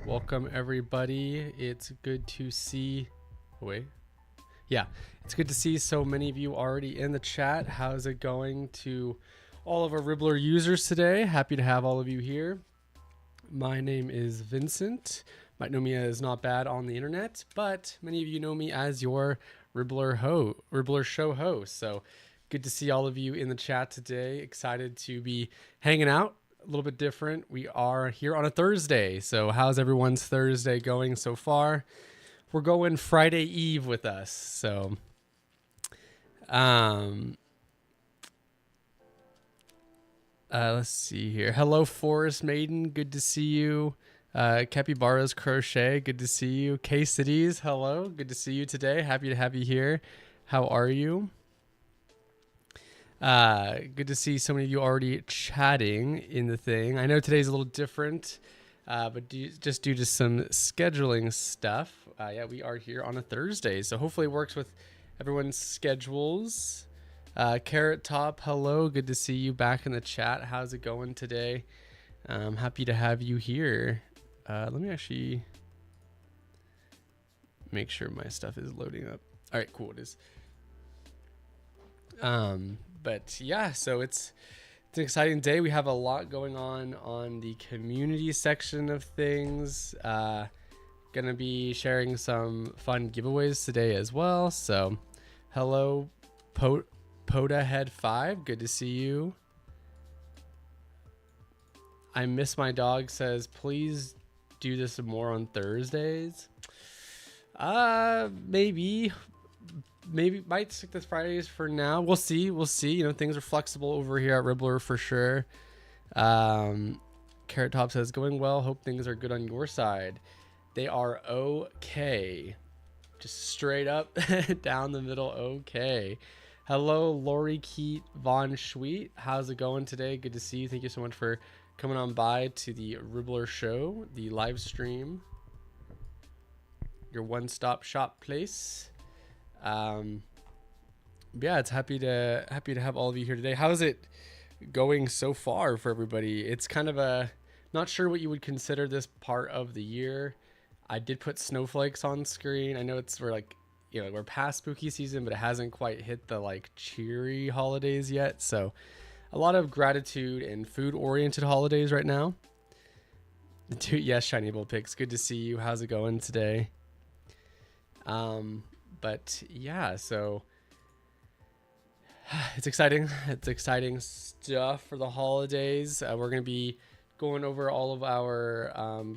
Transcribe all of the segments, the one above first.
Welcome everybody. It's good to see. Wait. Yeah, it's good to see so many of you already in the chat. How's it going to all of our Ribblr users today? Happy to have all of you here. My name is Vincent. Might know me as Not Bad on the internet, but many of you know me as your Ribblr show host. So good to see all of you in the chat today. Excited to be hanging out. A little bit different. We are here on a Thursday. So how's everyone's Thursday going so far? We're going Friday Eve with us. So let's see here. Hello, Forest Maiden. Good to see you. Capybara's Crochet. Good to see you. K-Cities. Hello. Good to see you today. Happy to have you here. How are you? Good to see so many of you already chatting in the thing. I know today's a little different, but just due to some scheduling stuff, yeah, we are here on a Thursday, so hopefully it works with everyone's schedules. Carrot Top, hello, good to see you back in the chat. How's it going today? Happy to have you here. Let me actually make sure my stuff is loading up. All right, cool, it is. But yeah, so it's an exciting day. We have a lot going on the community section of things. Gonna be sharing some fun giveaways today as well. So hello, Poda Head 5, good to see you. I miss my dog says, please do this more on Thursdays. Maybe might stick to Fridays for now. We'll see. You know, things are flexible over here at Ribblr for sure. Carrot Top says, going well. Hope things are good on your side. They are okay. Just straight up down the middle. Okay. Hello, Lori Keat Von Schweet. How's it going today? Good to see you. Thank you so much for coming on by to the Ribblr show, the live stream, your one-stop shop place. Yeah, it's happy to have all of you here today. How is it going so far for everybody? It's kind of not sure what you would consider this part of the year. I did put snowflakes on screen. I know we're past spooky season, but it hasn't quite hit the like cheery holidays yet. So a lot of gratitude and food oriented holidays right now. Yes, Shiny Bull Pics. Good to see you. How's it going today? But yeah, so it's exciting. It's exciting stuff for the holidays. We're going to be going over all of our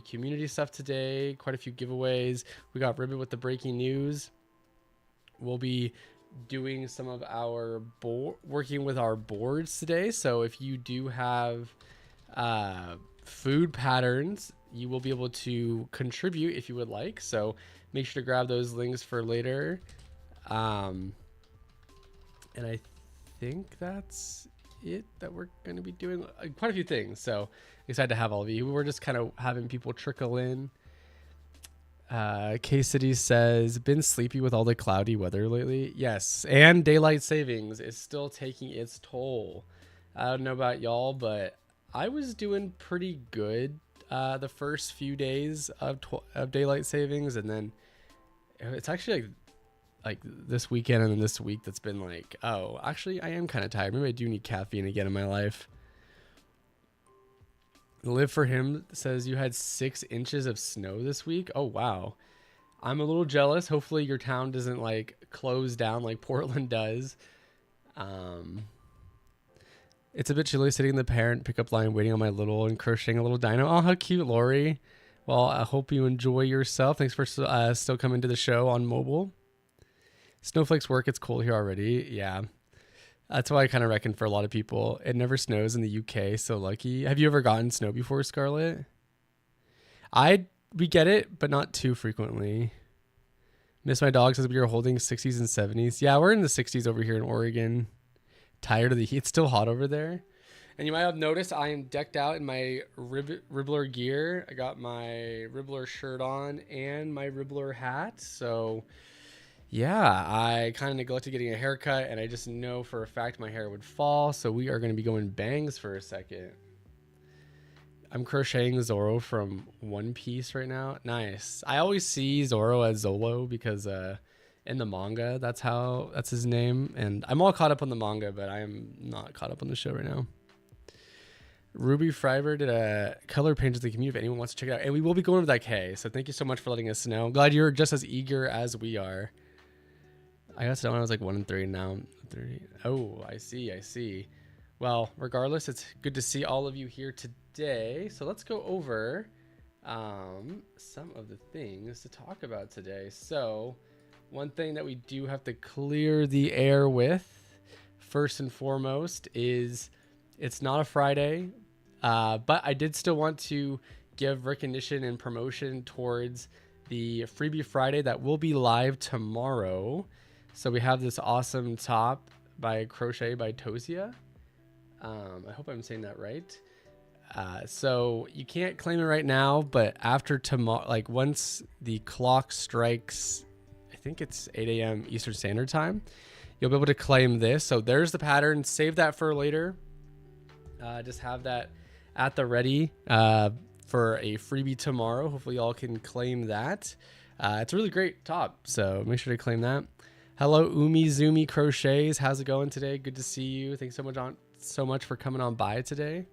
community stuff today. Quite a few giveaways. We got Ribbit with the breaking news. We'll be doing some of our working with our boards today. So if you do have food patterns, you will be able to contribute if you would like. So make sure to grab those links for later. And I think that's it that we're going to be doing quite a few things. So excited to have all of you. We're just kind of having people trickle in. K-City says, been sleepy with all the cloudy weather lately. Yes. And daylight savings is still taking its toll. I don't know about y'all, but I was doing pretty good the first few days of daylight savings, and then it's actually like this weekend and then this week that's been like, oh, actually I am kind of tired. Maybe I do need caffeine again in my life. Live for Him says you had 6 inches of snow this week. Oh wow, I'm a little jealous. Hopefully your town doesn't like close down like Portland does. It's a bit chilly sitting in the parent pickup line waiting on my little and crocheting a little dino. Oh, how cute, Lori. Well, I hope you enjoy yourself. Thanks for still coming to the show on mobile. Snowflakes work. It's cold here already. Yeah. That's why I kind of reckon for a lot of people, it never snows in the UK. So lucky. Have you ever gotten snow before, Scarlett? We get it, but not too frequently. Miss my dog says we are holding 60s and 70s. Yeah, we're in the 60s over here in Oregon. Tired of the heat. It's still hot over there. And you might have noticed I am decked out in my Ribblr gear. I got my Ribblr shirt on and my Ribblr hat. So yeah, I kind of neglected getting a haircut, and I just know for a fact my hair would fall. So we are going to be going bangs for a second. I'm crocheting Zoro from One Piece right now. Nice. I always see Zoro as Zolo because in the manga that's his name, and I'm all caught up on the manga, but I am not caught up on the show right now. Ruby Friday did a color paint to the community if anyone wants to check it out, and we will be going over that K. So thank you so much for letting us know. I'm glad you're just as eager as we are. I got to know when I was like 1 and 3, now I'm 3. Oh, I see. Well, regardless, it's good to see all of you here today. So let's go over some of the things to talk about today. So one thing that we do have to clear the air with, first and foremost, is it's not a Friday, but I did still want to give recognition and promotion towards the Freebie Friday that will be live tomorrow. So we have this awesome top by Crochet by Tosia. I hope I'm saying that right. So you can't claim it right now, but after tomorrow, like once the clock strikes, I think it's 8 a.m. Eastern Standard Time, you'll be able to claim this. So there's the pattern. Save that for later. Just have that at the ready for a freebie tomorrow. Hopefully y'all can claim that. It's a really great top, so make sure to claim that. Hello, Umi Zumi Crochets. How's it going today? Good to see you. Thanks so much for coming on by today.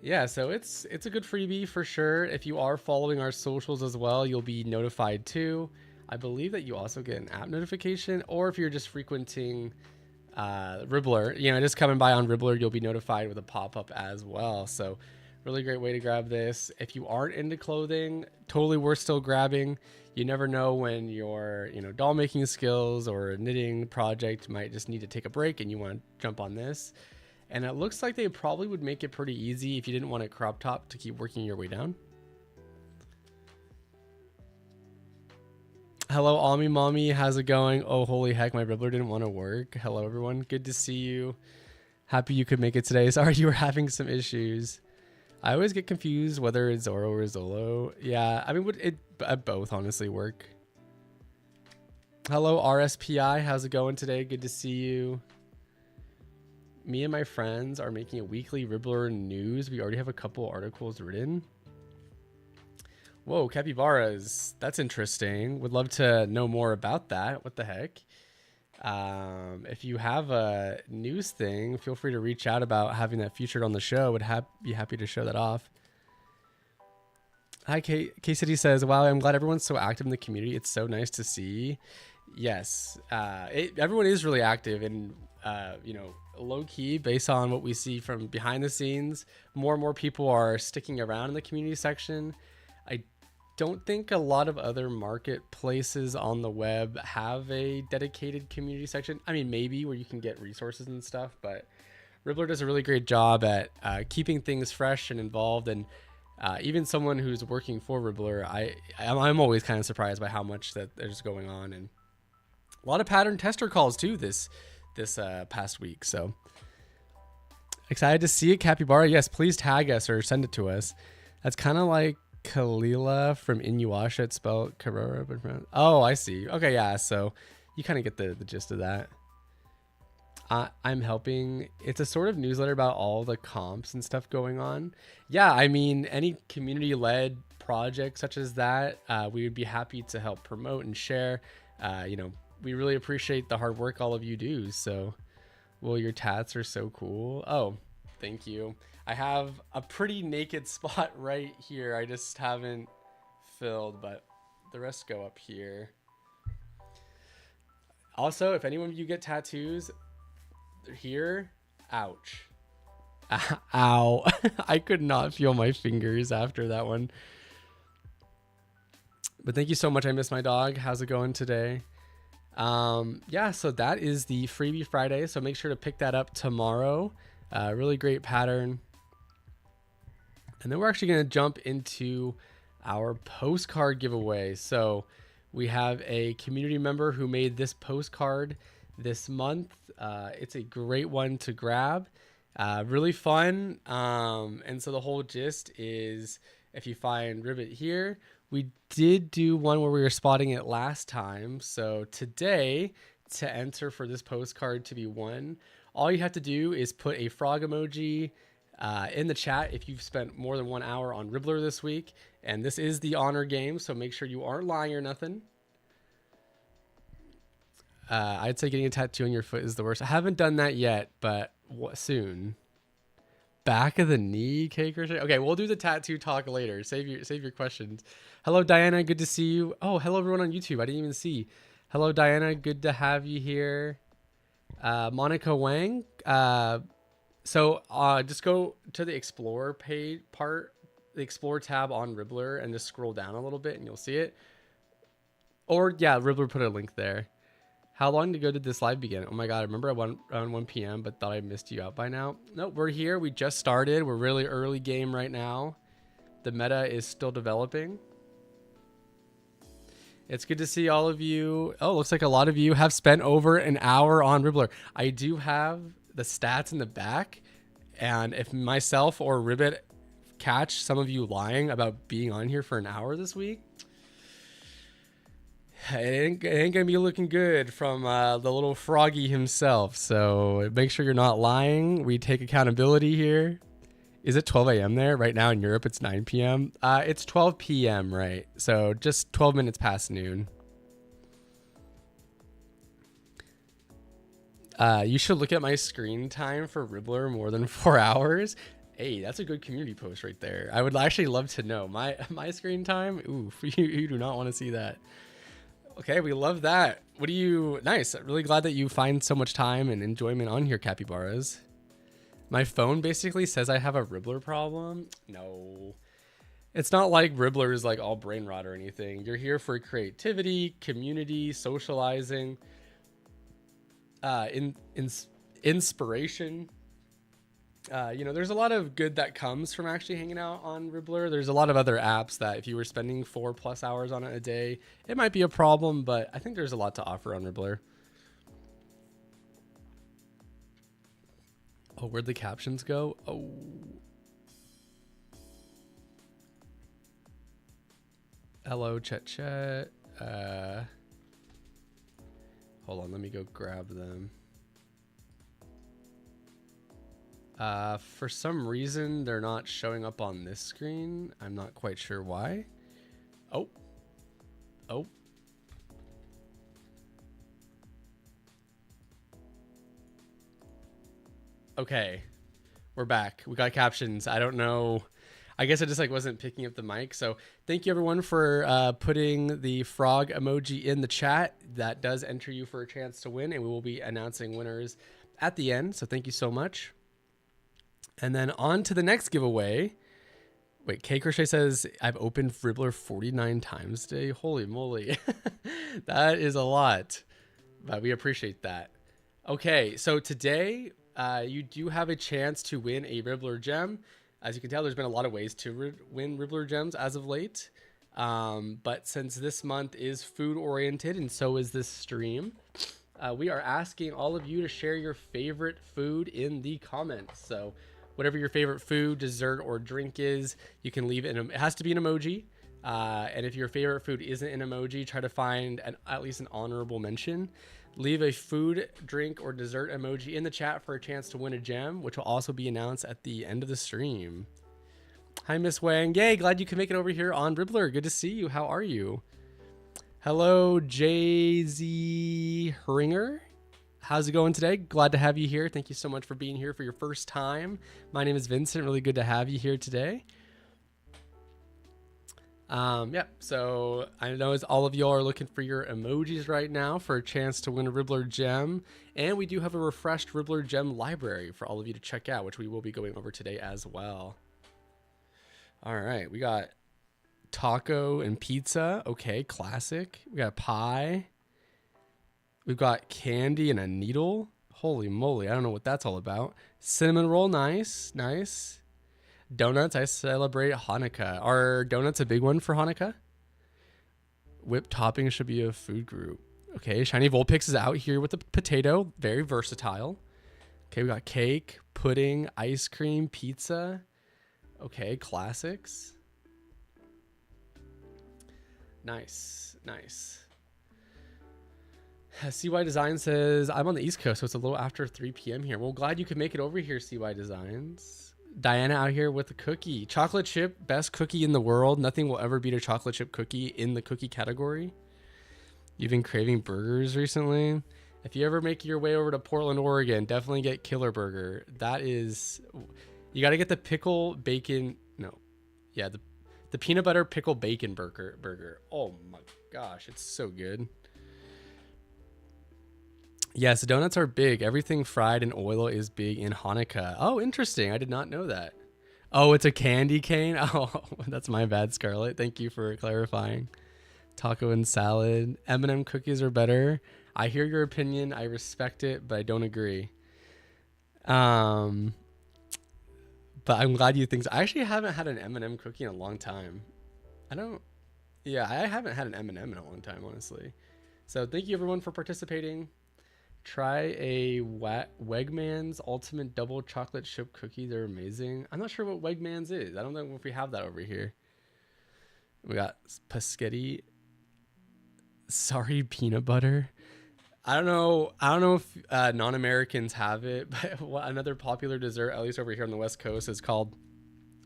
Yeah, so it's a good freebie for sure. If you are following our socials as well, you'll be notified too. I believe that you also get an app notification, or if you're just frequenting Ribblr, just coming by on Ribblr, you'll be notified with a pop-up as well. So really great way to grab this. If you aren't into clothing, totally worth still grabbing. You never know when your doll making skills or a knitting project might just need to take a break and you want to jump on this. And it looks like they probably would make it pretty easy if you didn't want a crop top to keep working your way down. Hello, Ami Mommy. How's it going? Oh, holy heck, my Ribblr didn't want to work. Hello, everyone. Good to see you. Happy you could make it today. Sorry you were having some issues. I always get confused whether it's Zoro or Zolo. Yeah, I mean, would it both honestly work? Hello, RSPI. How's it going today? Good to see you. Me and my friends are making a weekly Ribblr news. We already have a couple articles written. Whoa, capybaras. That's interesting. Would love to know more about that. What the heck? If you have a news thing, feel free to reach out about having that featured on the show. Would be happy to show that off. Hi, K-City says, wow, I'm glad everyone's so active in the community. It's so nice to see. Yes, everyone is really active, and low-key, based on what we see from behind the scenes, more and more people are sticking around in the community section. I don't think a lot of other marketplaces on the web have a dedicated community section. I mean, maybe where you can get resources and stuff, but Ribblr does a really great job at keeping things fresh and involved. And even someone who's working for Ribblr, I'm always kind of surprised by how much that there's going on, and a lot of pattern tester calls too this past week. So excited to see it, Capybara. Yes, please tag us or send it to us. That's kind of like Kalila from Inuyasha. It's spelled Karora, but oh, I see. Okay, yeah. So you kind of get the gist of that. I'm helping. It's a sort of newsletter about all the comps and stuff going on. Yeah, I mean, any community-led project such as that, we would be happy to help promote and share. We really appreciate the hard work all of you do. So, well, your tats are so cool. Oh, thank you. I have a pretty naked spot right here. I just haven't filled, but the rest go up here. Also, if anyone of you get tattoos, they're here. Ouch. Ow. I could not feel my fingers after that one. But thank you so much. I miss my dog. How's it going today? Yeah, so that is the Freebie Friday. So make sure to pick that up tomorrow. Really great pattern. And then we're actually going to jump into our postcard giveaway. So we have a community member who made this postcard this month. It's a great one to grab. Really fun. And so the whole gist is, if you find Ribbit here, we did do one where we were spotting it last time. So today, to enter for this postcard to be won, All you have to do is put a frog emoji in the chat if you've spent more than 1 hour on Ribblr this week. And this is the honor game, so make sure you aren't lying or nothing. I'd say getting a tattoo on your foot is the worst. I haven't done that yet, but soon. Back of the knee, cake or shit. Okay, we'll do the tattoo talk later. Save your questions. Hello, Diana. Good to see you. Oh, hello everyone on YouTube. I didn't even see. Hello, Diana. Good to have you here. Monica Wang. So just go to the Explore page part, the Explore tab on Ribblr, and just scroll down a little bit, and you'll see it. Or yeah, Ribblr put a link there. How long ago did this live begin? Oh my god, I remember I went around 1 p.m. but thought I missed you out by now. Nope, we're here. We just started. We're really early game right now. The meta is still developing. It's good to see all of you. Oh, looks like a lot of you have spent over an hour on Ribblr. I do have the stats in the back, and if myself or Ribbit catch some of you lying about being on here for an hour this week, it ain't gonna be looking good from the little froggy himself. So make sure you're not lying. We take accountability here. Is it 12 a.m. there? Right now in Europe, it's 9 p.m. It's 12 p.m., right? So just 12 minutes past noon. You should look at my screen time for Ribblr more than 4 hours. Hey, that's a good community post right there. I would actually love to know. My screen time? Oof, you do not want to see that. Okay, we love that. What do you... Nice. Really glad that you find so much time and enjoyment on here, capybaras. My phone basically says I have a Ribblr problem. No. It's not like Ribblr is like all brain rot or anything. You're here for creativity, community, socializing, inspiration. You know, there's a lot of good that comes from actually hanging out on Ribblr. There's a lot of other apps that if you were spending 4+ hours on it a day, it might be a problem, but I think there's a lot to offer on Ribblr. Oh, where'd the captions go? Oh. Hello, Chet. Hold on, let me go grab them. For some reason, they're not showing up on this screen. I'm not quite sure why. Oh. Okay. We're back. We got captions. I don't know. I guess I just wasn't picking up the mic. So thank you everyone for putting the frog emoji in the chat. That does enter you for a chance to win, and we will be announcing winners at the end. So thank you so much. And then on to the next giveaway. Wait, K Crochet says, I've opened Ribblr 49 times today. Holy moly. That is a lot, but we appreciate that. Okay, so today you do have a chance to win a Ribblr gem. As you can tell, there's been a lot of ways to win Ribblr gems as of late. But since this month is food oriented and so is this stream, we are asking all of you to share your favorite food in the comments. So whatever your favorite food, dessert, or drink is, you can leave it. It has to be an emoji. And if your favorite food isn't an emoji, try to find at least an honorable mention. Leave a food, drink, or dessert emoji in the chat for a chance to win a gem, which will also be announced at the end of the stream. Hi, Miss Wang. Yay, glad you can make it over here on Ribblr. Good to see you. How are you? Hello, JZ Heringer. How's it going today? Glad to have you here. Thank you so much for being here for your first time. My name is Vincent. Really good to have you here today. Yeah, so I know as all of y'all are looking for your emojis right now for a chance to win a Ribblr gem. And we do have a refreshed Ribblr gem library for all of you to check out, which we will be going over today as well. All right, we got taco and pizza. Okay, classic. We got pie. We've got candy and a needle. Holy moly, I don't know what that's all about. Cinnamon roll, nice, nice. Donuts, I celebrate Hanukkah. Are donuts a big one for Hanukkah? Whipped topping should be a food group. Okay, Shiny Vulpix is out here with the potato. Very versatile. Okay, we got cake, pudding, ice cream, pizza. Okay, classics. Nice, nice. CY Design says, I'm on the East Coast, so it's a little after 3 p.m. here. Well, glad you could make it over here, CY Designs. Diana out here with a cookie. Chocolate chip, best cookie in the world. Nothing will ever beat a chocolate chip cookie in the cookie category. You've been craving burgers recently? If you ever make your way over to Portland, Oregon, definitely get Killer Burger. That is... You got to get the pickle bacon... No. Yeah, the peanut butter pickle bacon burger. Oh my gosh, it's so good. Yes, donuts are big. Everything fried in oil is big in Hanukkah. Oh, interesting. I did not know that. Oh, it's a candy cane? Oh, that's my bad, Scarlett. Thank you for clarifying. Taco and salad. M&M cookies are better. I hear your opinion. I respect it, but I don't agree. But I'm glad you think so. I actually haven't had an M&M cookie in a long time. I haven't had an M&M in a long time, honestly. So thank you, everyone, for participating. Try a Wegmans Ultimate Double Chocolate Chip Cookie. They're amazing. I'm not sure what Wegmans is. I don't know if we have that over here. We got Paschetti. Sorry, peanut butter. I don't know if non-Americans have it, but another popular dessert, at least over here on the West Coast, is called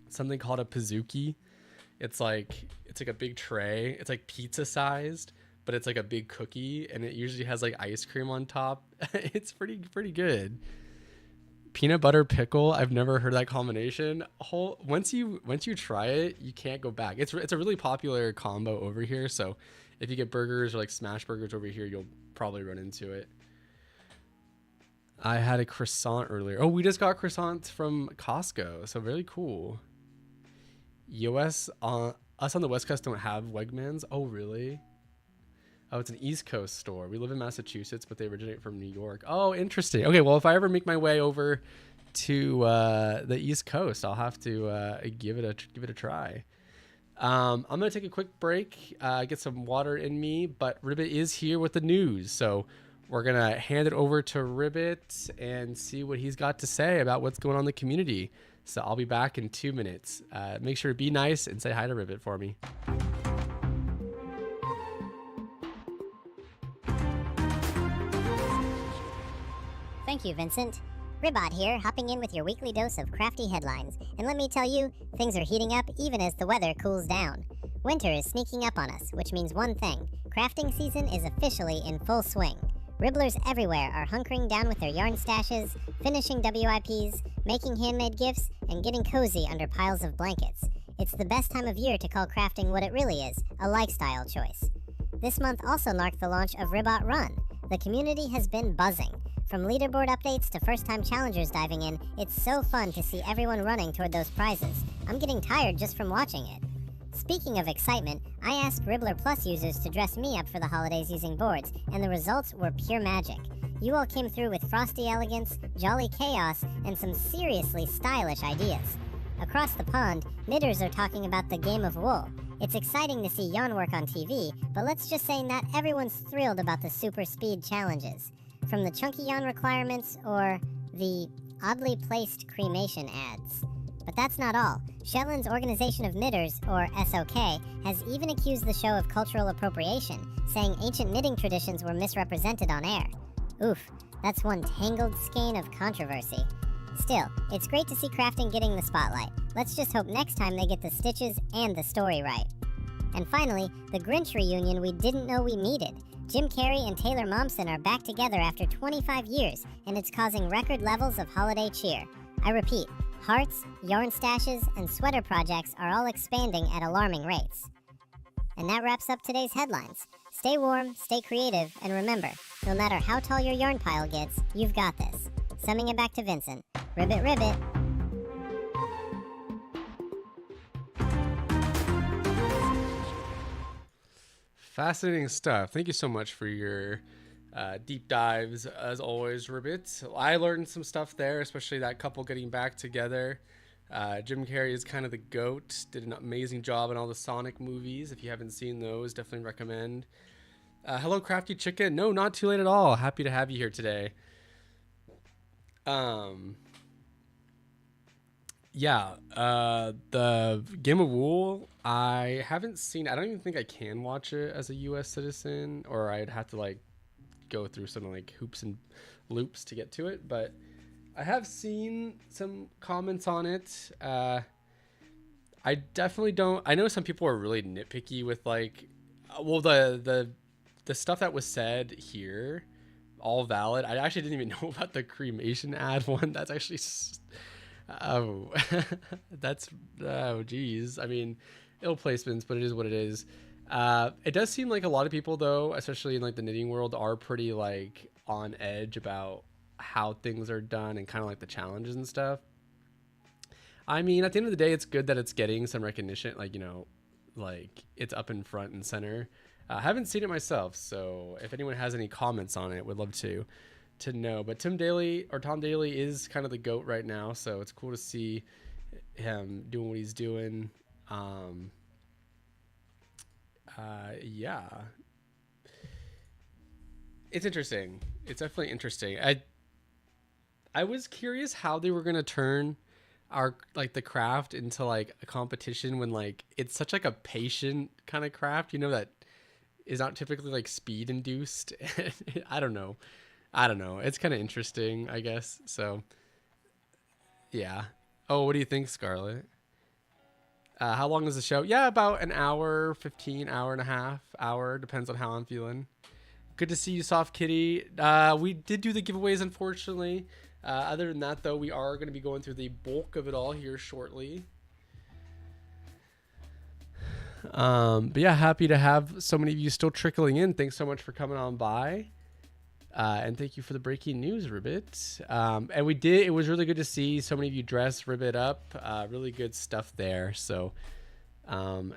something called a pizookie. It's like a big tray. It's like pizza sized, but it's like a big cookie, and it usually has like ice cream on top. It's pretty good. Peanut butter pickle. I've never heard that combination. Once you try it, you can't go back. It's a really popular combo over here. So if you get burgers or like smash burgers over here, you'll probably run into it. I had a croissant earlier. Oh, we just got croissants from Costco. So really cool. us on the West Coast don't have Wegmans. Oh, really? Oh, it's an East Coast store. We live in Massachusetts, but they originate from New York. Oh, interesting. Okay, well, if I ever make my way over to the East Coast, I'll have to give it a try. I'm gonna take a quick break, get some water in me, but Ribbit is here with the news, so we're gonna hand it over to Ribbit and see what he's got to say about what's going on in the community. So I'll be back in 2 minutes. Make sure to be nice and say hi to Ribbit for me. Thank you, Vincent. Ribbot here, hopping in with your weekly dose of crafty headlines. And let me tell you, things are heating up even as the weather cools down. Winter is sneaking up on us, which means one thing. Crafting season is officially in full swing. Ribblers everywhere are hunkering down with their yarn stashes, finishing WIPs, making handmade gifts, and getting cozy under piles of blankets. It's the best time of year to call crafting what it really is, a lifestyle choice. This month also marked the launch of Ribbot Run. The community has been buzzing. From leaderboard updates to first-time challengers diving in, it's so fun to see everyone running toward those prizes. I'm getting tired just from watching it. Speaking of excitement, I asked Ribblr Plus users to dress me up for the holidays using boards, and the results were pure magic. You all came through with frosty elegance, jolly chaos, and some seriously stylish ideas. Across the pond, knitters are talking about the game of wool. It's exciting to see yarn work on TV, but let's just say not everyone's thrilled about the super speed challenges. From the chunky yarn requirements or the oddly placed cremation ads. But that's not all. Shetland's Organization of Knitters, or SOK, has even accused the show of cultural appropriation, saying ancient knitting traditions were misrepresented on air. Oof, that's one tangled skein of controversy. Still, it's great to see crafting getting the spotlight. Let's just hope next time they get the stitches and the story right. And finally, the Grinch reunion we didn't know we needed. Jim Carrey and Taylor Momsen are back together after 25 years, and it's causing record levels of holiday cheer. I repeat, hearts, yarn stashes, and sweater projects are all expanding at alarming rates. And that wraps up today's headlines. Stay warm, stay creative, and remember, no matter how tall your yarn pile gets, you've got this. Sending it back to Vincent. Ribbit, ribbit. Fascinating stuff. Thank you so much for your deep dives, as always, Ribbit. I learned some stuff there, especially that couple getting back together. Jim Carrey is kind of the GOAT. Did an amazing job in all the Sonic movies. If you haven't seen those, definitely recommend. Hello, Crafty Chicken. No, not too late at all. Happy to have you here today. The Game of Wool, I haven't seen. I don't even think I can watch it as a U.S. citizen, or I'd have to like go through some like hoops and loops to get to it, but I have seen some comments on it. I definitely don't. I know some people are really nitpicky with like, well, the stuff that was said here, all valid. I actually didn't even know about the cremation ad one. That's actually, oh, that's geez. I mean, ill placements, but it is what it is. It does seem like a lot of people though, especially in like the knitting world, are pretty like on edge about how things are done and kind of like the challenges and stuff. I mean, at the end of the day, it's good that it's getting some recognition, like, you know, like it's up in front and center. I haven't seen it myself, so if anyone has any comments on it, would love to know. But Tom Daly is kind of the GOAT right now, so it's cool to see him doing what he's doing. Yeah, it's interesting. It's definitely interesting. I was curious how they were gonna turn our like the craft into like a competition when like it's such like a patient kind of craft, you know, that is not typically like speed induced. I don't know. It's kind of interesting, I guess. So yeah. Oh, what do you think, Scarlett? How long is the show? Yeah, about an hour, 15, hour and a half, hour. Depends on how I'm feeling. Good to see you, Soft Kitty. We did do the giveaways, unfortunately. Other than that, though, we are going to be going through the bulk of it all here shortly. But yeah, happy to have so many of you still trickling in. Thanks so much for coming on by. And thank you for the breaking news, Ribbit. And it was really good to see so many of you dress Ribbit up. Really good stuff there. So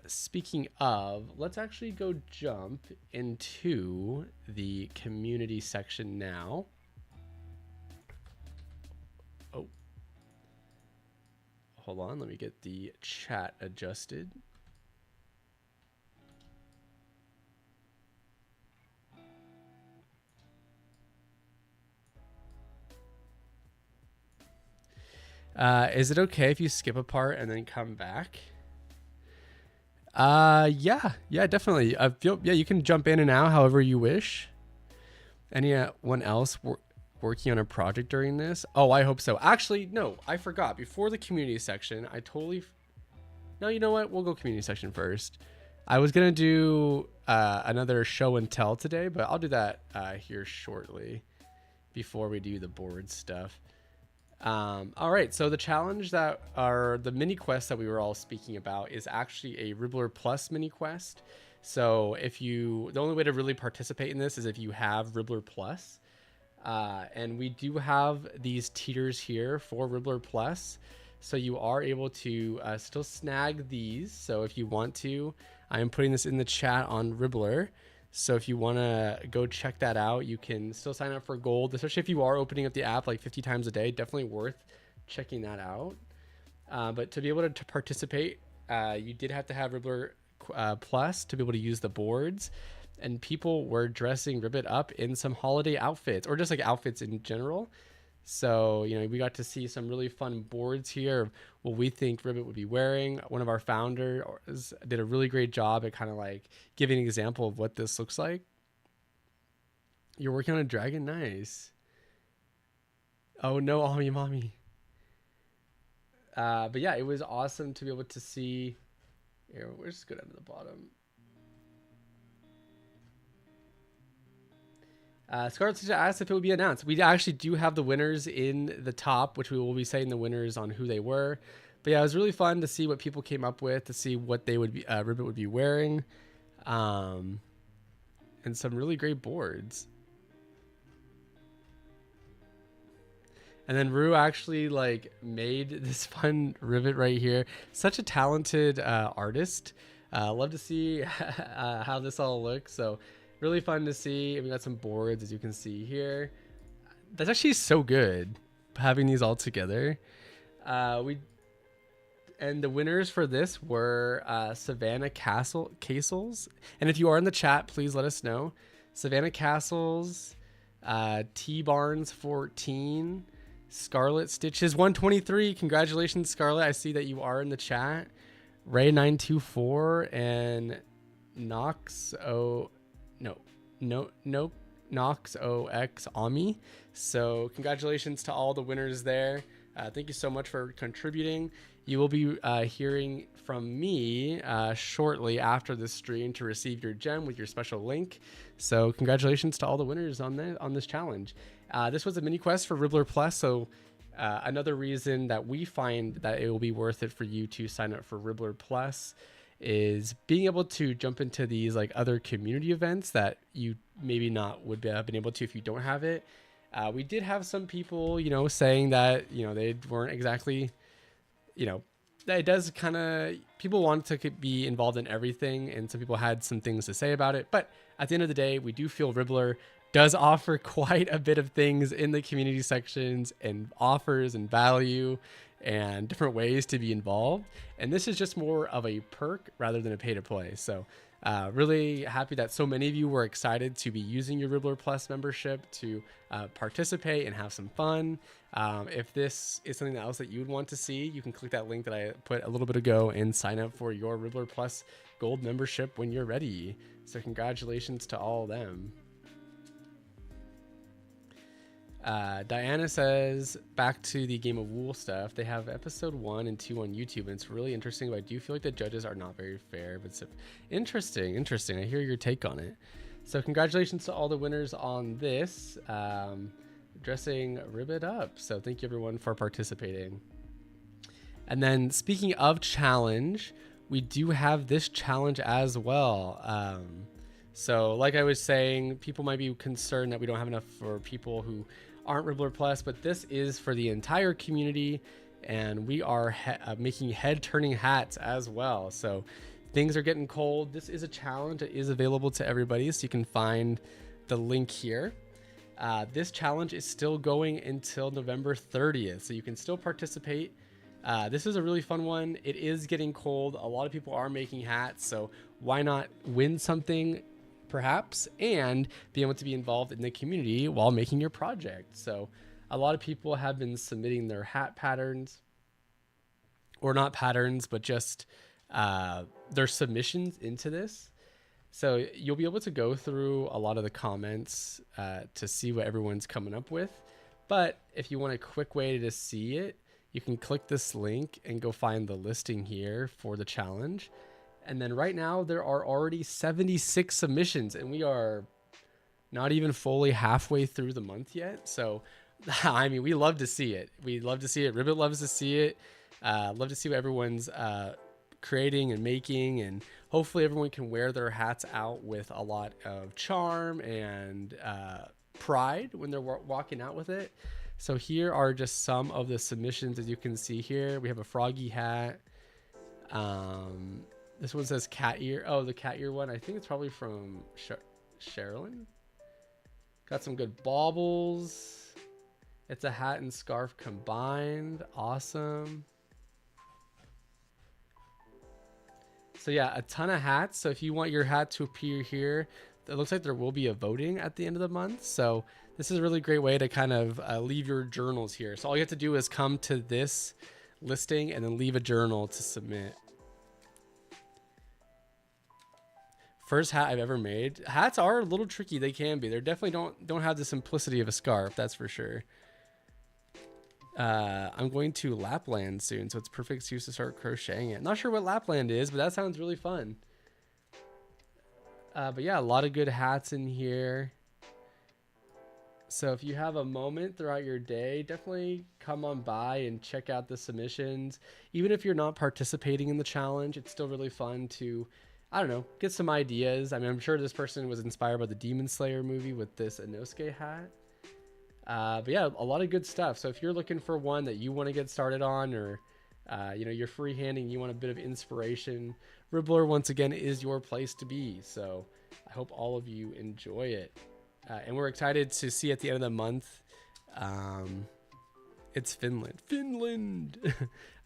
speaking of, let's actually go jump into the community section now. Oh, hold on. Let me get the chat adjusted. Is it okay if you skip a part and then come back? Yeah, definitely. Yeah, you can jump in and out however you wish. Anyone else working on a project during this? Oh, I hope so. Actually, no, I forgot. Before the community section, no, you know what? We'll go community section first. I was gonna do another show and tell today, but I'll do that here shortly before we do the board stuff. All right, so the challenge the mini quest that we were all speaking about is actually a Ribblr Plus mini quest. So the only way to really participate in this is if you have Ribblr Plus. And we do have these tiers here for Ribblr Plus. So you are able to still snag these. So if you want to, I am putting this in the chat on Ribblr. So if you want to go check that out, you can still sign up for gold, especially if you are opening up the app like 50 times a day. Definitely worth checking that out. But to be able to participate, you did have to have Ribblr Plus to be able to use the boards. And people were dressing Ribbit up in some holiday outfits or just like outfits in general. So, you know, we got to see some really fun boards here of what we think Ribbit would be wearing. One of our founders did a really great job at kind of like giving an example of what this looks like. You're working on a dragon? Nice. Oh no, Ami Mommy. But yeah, it was awesome to be able to see. Here, we're just go down to the bottom. Scarlett asked if it would be announced. We actually do have the winners in the top, which we will be saying the winners on who they were. But yeah, it was really fun to see what people came up with, to see what they would be, Ribbit would be wearing, and some really great boards. And then Rue actually like made this fun Ribbit right here. Such a talented artist. Love to see how this all looks. So really fun to see. We got some boards, as you can see here. That's actually so good, having these all together. And the winners for this were Savannah Castles. And if you are in the chat, please let us know. Savannah Castles, T Barnes 14, Scarlet Stitches 123. Congratulations, Scarlet. I see that you are in the chat. Ray 924 and Nox. Oh. No, Nox OX Ami. So congratulations to all the winners there. Thank you so much for contributing. You will be hearing from me shortly after the stream to receive your gem with your special link. So congratulations to all the winners on this challenge. This was a mini quest for Ribblr Plus. So another reason that we find that it will be worth it for you to sign up for Ribblr Plus is being able to jump into these like other community events that you maybe not would have been able to if you don't have it. We did have some people, saying that, they weren't exactly, that it does kind of, people want to be involved in everything. And some people had some things to say about it. But at the end of the day, we do feel Ribblr does offer quite a bit of things in the community sections and offers and value and different ways to be involved. And this is just more of a perk rather than a pay to play. So really happy that so many of you were excited to be using your Ribblr Plus membership to participate and have some fun. If this is something else that you would want to see, you can click that link that I put a little bit ago and sign up for your Ribblr Plus Gold membership when you're ready. So congratulations to all of them. Diana says, back to the Game of Wool stuff. They have episode 1 and 2 on YouTube, and it's really interesting, but I do feel like the judges are not very fair. But it's interesting. I hear your take on it. So congratulations to all the winners on this. Dressing Ribbit up. So thank you everyone for participating. And then speaking of challenge, we do have this challenge as well. So like I was saying, people might be concerned that we don't have enough for people who aren't Ribblr Plus, but this is for the entire community, and we are making head-turning hats as well. So things are getting cold. This is a challenge that is available to everybody, so you can find the link here. This challenge is still going until November 30th, so you can still participate. This is a really fun one. It is getting cold. A lot of people are making hats, so why not win something perhaps and be able to be involved in the community while making your project. So a lot of people have been submitting their hat patterns, or not patterns, but just their submissions into this. So you'll be able to go through a lot of the comments to see what everyone's coming up with. But if you want a quick way to see it, you can click this link and go find the listing here for the challenge. And then right now there are already 76 submissions, and we are not even fully halfway through the month yet. So, I mean, we love to see it. We love to see it. Ribbit loves to see it. Love to see what everyone's creating and making, and hopefully everyone can wear their hats out with a lot of charm and pride when they're walking out with it. So here are just some of the submissions. As you can see here, we have a froggy hat. This one says cat ear. Oh, the cat ear one. I think it's probably from Sherilyn. Got some good baubles. It's a hat and scarf combined. Awesome. So yeah, a ton of hats. So if you want your hat to appear here, it looks like there will be a voting at the end of the month. So this is a really great way to kind of leave your journals here. So all you have to do is come to this listing and then leave a journal to submit. First hat I've ever made. Hats are a little tricky. They can be. They definitely don't have the simplicity of a scarf. That's for sure. I'm going to Lapland soon, so it's a perfect excuse to start crocheting it. Not sure what Lapland is, but that sounds really fun. But yeah, a lot of good hats in here. So if you have a moment throughout your day, definitely come on by and check out the submissions. Even if you're not participating in the challenge, it's still really fun to, I don't know, get some ideas. I mean, I'm sure this person was inspired by the Demon Slayer movie with this Inosuke hat. But yeah, a lot of good stuff. So if you're looking for one that you want to get started on, or you're freehanding, you want a bit of inspiration, Ribblr once again is your place to be. So I hope all of you enjoy it. And we're excited to see at the end of the month. It's Finland.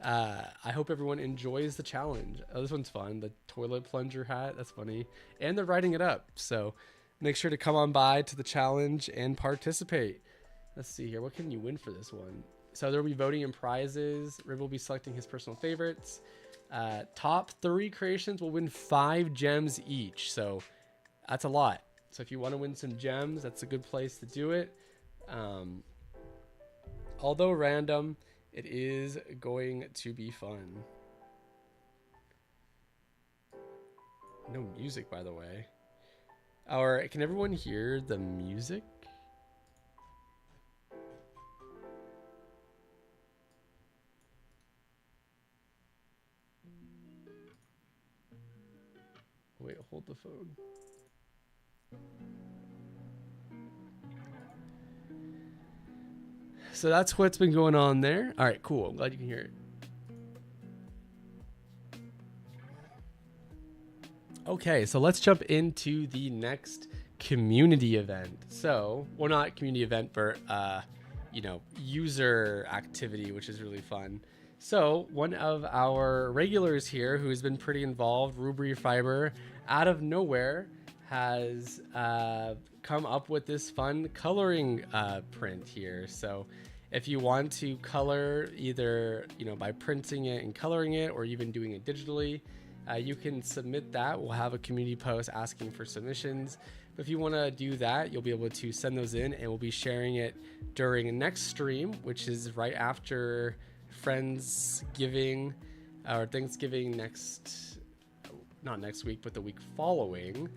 I hope everyone enjoys the challenge. Oh, this one's fun. The toilet plunger hat. That's funny. And they're writing it up. So make sure to come on by to the challenge and participate. Let's see here. What can you win for this one? So there will be voting and prizes. Rib will be selecting his personal favorites. Top 3 creations will win 5 gems each. So that's a lot. So if you want to win some gems, that's a good place to do it. Although random, it is going to be fun. No music, by the way. Or can everyone hear the music? Wait, hold the phone. So that's what's been going on there. All right, cool. I'm glad you can hear it. Okay, so let's jump into the next community event. So, well, not community event, but user activity, which is really fun. So one of our regulars here who has been pretty involved, Freebie Friday, out of nowhere has come up with this fun coloring print here. So if you want to color either by printing it and coloring it, or even doing it digitally, you can submit that. We'll have a community post asking for submissions. But if you want to do that, you'll be able to send those in, and we'll be sharing it during next stream, which is right after Friendsgiving or Thanksgiving not next week, but the week following.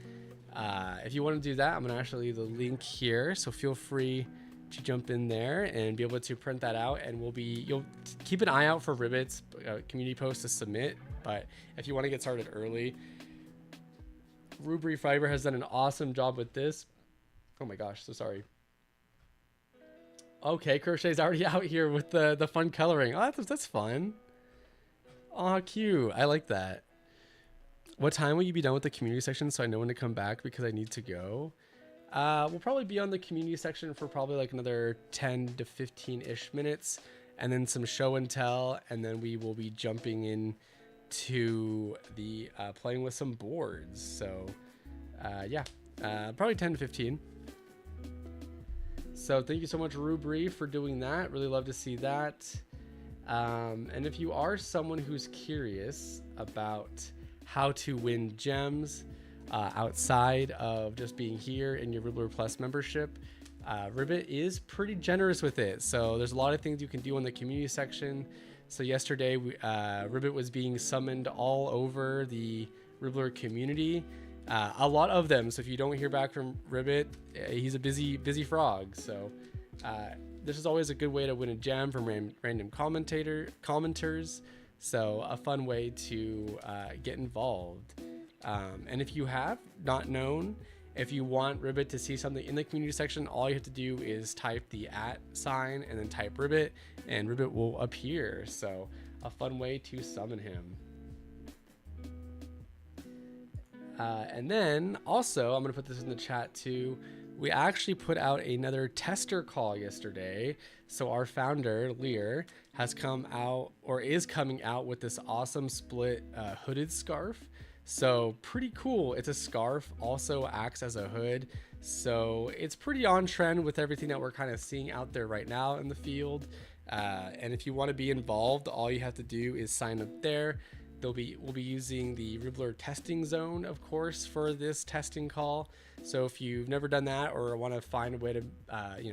If you want to do that, I'm going to actually leave the link here. So feel free to jump in there and be able to print that out. And you'll keep an eye out for Ribblr's community post to submit. But if you want to get started early, Freebie Friday has done an awesome job with this. Oh my gosh, so sorry. Okay, Crochet's already out here with the fun coloring. Oh, that's fun. Oh, cute. I like that. What time will you be done with the community section so I know when to come back, because I need to go? We'll probably be on the community section for probably like another 10 to 15-ish minutes, and then some show and tell, and then we will be jumping in to the playing with some boards. So yeah, probably 10 to 15. So thank you so much, Ribblr, for doing that. Really love to see that. And if you are someone who's curious about how to win gems outside of just being here in your Ribblr Plus membership, Ribblr is pretty generous with it. So there's a lot of things you can do in the community section. So yesterday, Ribblr was being summoned all over the Ribblr community. A lot of them. So if you don't hear back from Ribblr, he's a busy frog. So this is always a good way to win a gem from random commenters. So a fun way to get involved. And if you have not known, if you want Ribblr to see something in the community section, all you have to do is type the @ sign and then type Ribblr, and Ribblr will appear. So a fun way to summon him. And then also, I'm going to put this in the chat too. We actually put out another tester call yesterday. So our founder, Lear, has come out, or is coming out, with this awesome split hooded scarf. So pretty cool. It's a scarf, also acts as a hood. So it's pretty on trend with everything that we're kind of seeing out there right now in the field. And if you want to be involved, all you have to do is sign up there. We'll be using the Ribblr testing zone, of course, for this testing call. So if you've never done that, or want to find a way to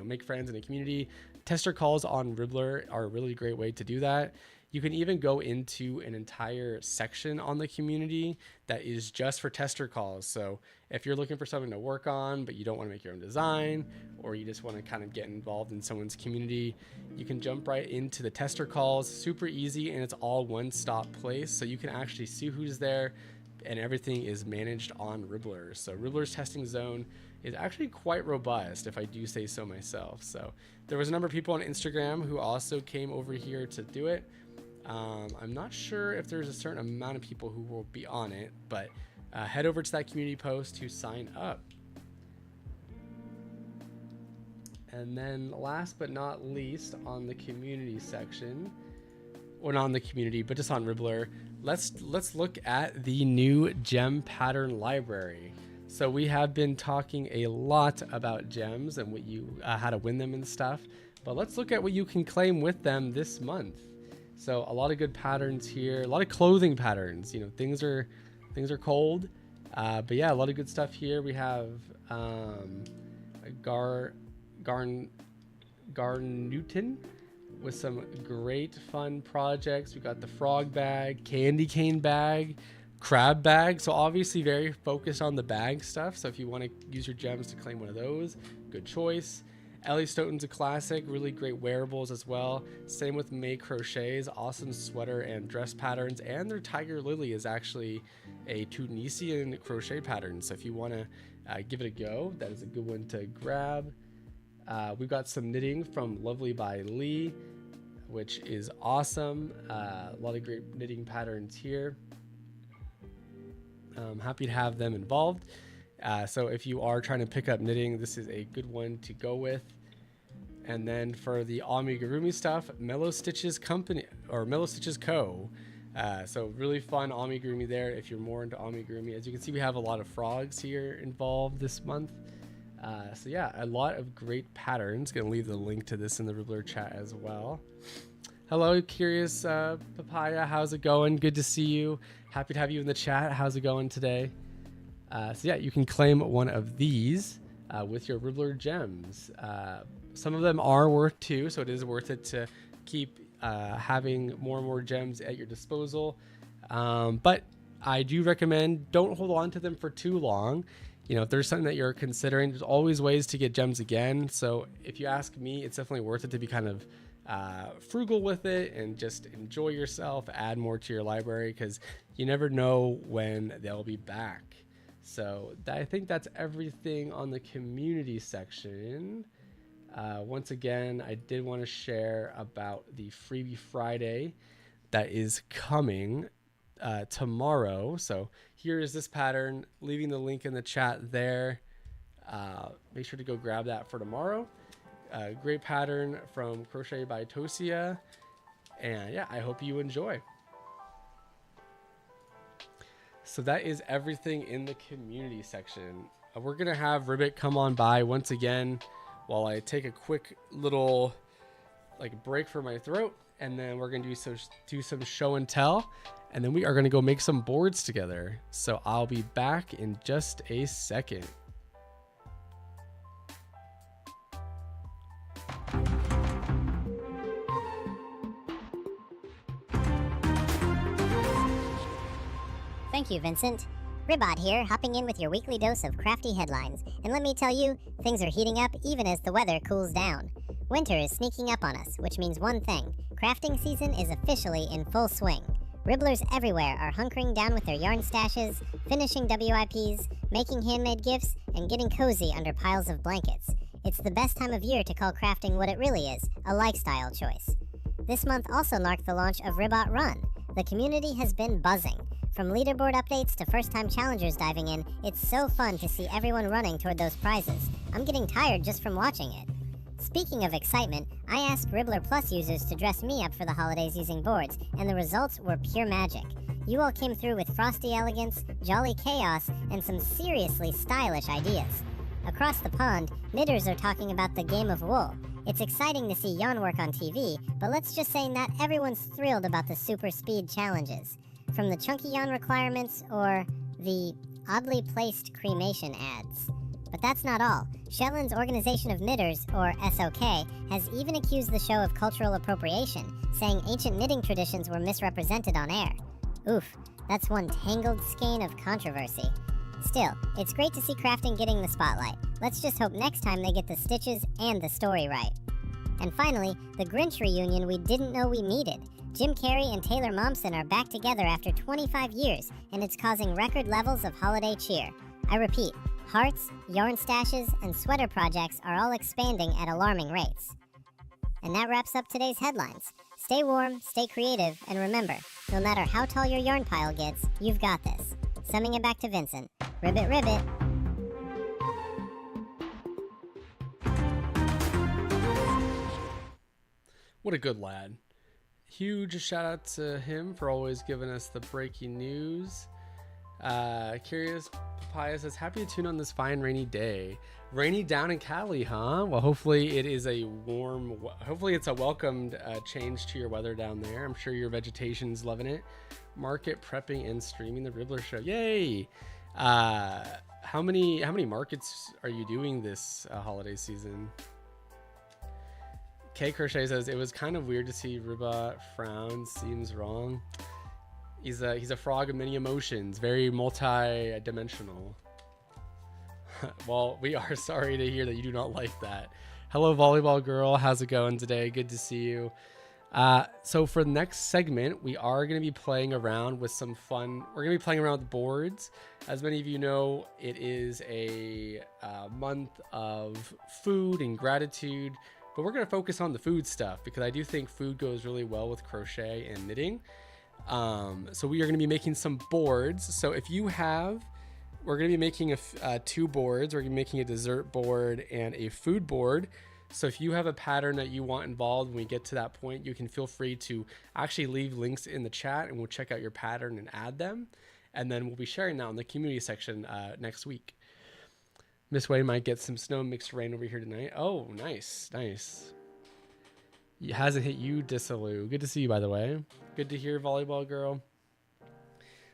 make friends in a community, tester calls on Ribblr are a really great way to do that. You can even go into an entire section on the community that is just for tester calls. So if you're looking for something to work on, but you don't want to make your own design, or you just want to kind of get involved in someone's community, you can jump right into the tester calls. Super easy, and it's all one-stop place. So you can actually see who's there, and everything is managed on Ribblr. So Ribblr's testing zone is actually quite robust, if I do say so myself. So there was a number of people on Instagram who also came over here to do it. I'm not sure if there's a certain amount of people who will be on it, but head over to that community post to sign up. And then last but not least, on the community section, or not on the community, but just on Ribblr, let's look at the new gem pattern library. So we have been talking a lot about gems and what how to win them and stuff, but let's look at what you can claim with them this month. So a lot of good patterns here, a lot of clothing patterns. Things are cold. But yeah, a lot of good stuff here. We have Garnewton with some great fun projects. We got the frog bag, candy cane bag, crab bag. So obviously very focused on the bag stuff. So if you want to use your gems to claim one of those, good choice. Ellie Stoughton's a classic, really great wearables as well. Same with May Crochet's awesome sweater and dress patterns, and their Tiger Lily is actually a Tunisian crochet pattern. So if you want to give it a go, that is a good one to grab. We've got some knitting from Lovely by Lee, which is awesome. A lot of great knitting patterns here. I'm happy to have them involved. So if you are trying to pick up knitting, this is a good one to go with. And then for the amigurumi stuff, Mellow Stitches Company or Mellow Stitches Co. So really fun amigurumi there if you're more into amigurumi. As you can see, we have a lot of frogs here involved this month. So yeah, a lot of great patterns. Gonna leave the link to this in the Ribblr chat as well. Hello, Curious Papaya. How's it going? Good to see you. Happy to have you in the chat. How's it going today? So yeah, you can claim one of these with your Ribblr gems. Some of them are worth 2, so it is worth it to keep having more and more gems at your disposal. But I do recommend don't hold on to them for too long. You know, if there's something that you're considering, there's always ways to get gems again. So if you ask me, it's definitely worth it to be kind of frugal with it and just enjoy yourself, add more to your library, because you never know when they'll be back. So I think that's everything on the community section. Once again, I did want to share about the Freebie Friday that is coming tomorrow. So here is this pattern, leaving the link in the chat there. Make sure to go grab that for tomorrow. Great pattern from Crochet by Tosia. And yeah, I hope you enjoy. So that is everything in the community section. We're going to have Ribbit come on by once again while I take a quick little break for my throat. And then we're going to do some show and tell. And then we are going to go make some boards together. So I'll be back in just a second. Thank you, Vincent. Ribblr here, hopping in with your weekly dose of crafty headlines. And let me tell you, things are heating up even as the weather cools down. Winter is sneaking up on us, which means one thing. Crafting season is officially in full swing. Ribblers everywhere are hunkering down with their yarn stashes, finishing WIPs, making handmade gifts, and getting cozy under piles of blankets. It's the best time of year to call crafting what it really is, a lifestyle choice. This month also marked the launch of Ribblr Run. The community has been buzzing. From leaderboard updates to first-time challengers diving in, it's so fun to see everyone running toward those prizes. I'm getting tired just from watching it. Speaking of excitement, I asked Ribblr Plus users to dress me up for the holidays using boards, and the results were pure magic. You all came through with frosty elegance, jolly chaos, and some seriously stylish ideas. Across the pond, knitters are talking about the game of wool. It's exciting to see yarn work on TV, but let's just say not everyone's thrilled about the super speed challenges. From the chunky yarn requirements or the oddly placed cremation ads. But that's not all. Shetland's Organization of Knitters, or SOK, has even accused the show of cultural appropriation, saying ancient knitting traditions were misrepresented on air. Oof, that's one tangled skein of controversy. Still, it's great to see crafting getting the spotlight. Let's just hope next time they get the stitches and the story right. And finally, the Grinch reunion we didn't know we needed. Jim Carrey and Taylor Momsen are back together after 25 years, and it's causing record levels of holiday cheer. I repeat, hearts, yarn stashes, and sweater projects are all expanding at alarming rates. And that wraps up today's headlines. Stay warm, stay creative, and remember, no matter how tall your yarn pile gets, you've got this. Sending it back to Vincent. Ribbit, ribbit. What a good lad. Huge shout out to him for always giving us the breaking news. Curious Papaya says, happy to tune on this fine rainy day. Rainy down in Cali, huh? Well, hopefully it is hopefully it's a welcomed change to your weather down there. I'm sure your vegetation's loving it. Market prepping and streaming the Ribblr show. Yay! How many markets are you doing this holiday season? K Crochet says it was kind of weird to see Riba frown. Seems wrong. He's a frog of many emotions, very multi-dimensional. Well, we are sorry to hear that you do not like that. Hello, volleyball girl. How's it going today? Good to see you. So for the next segment, we are going to be playing around with some fun. We're going to be playing around with boards. As many of you know, it is a month of food and gratitude, but we're going to focus on the food stuff because I do think food goes really well with crochet and knitting. So we are going to be making some boards. So if you have, we're going to be making two boards. We're going to be making a dessert board and a food board. So if you have a pattern that you want involved when we get to that point, you can feel free to actually leave links in the chat and we'll check out your pattern and add them. And then we'll be sharing that in the community section next week. Miss Way might get some snow mixed rain over here tonight. Oh, nice. Nice. It hasn't hit you, Disaloo. Good to see you, by the way. Good to hear, volleyball girl.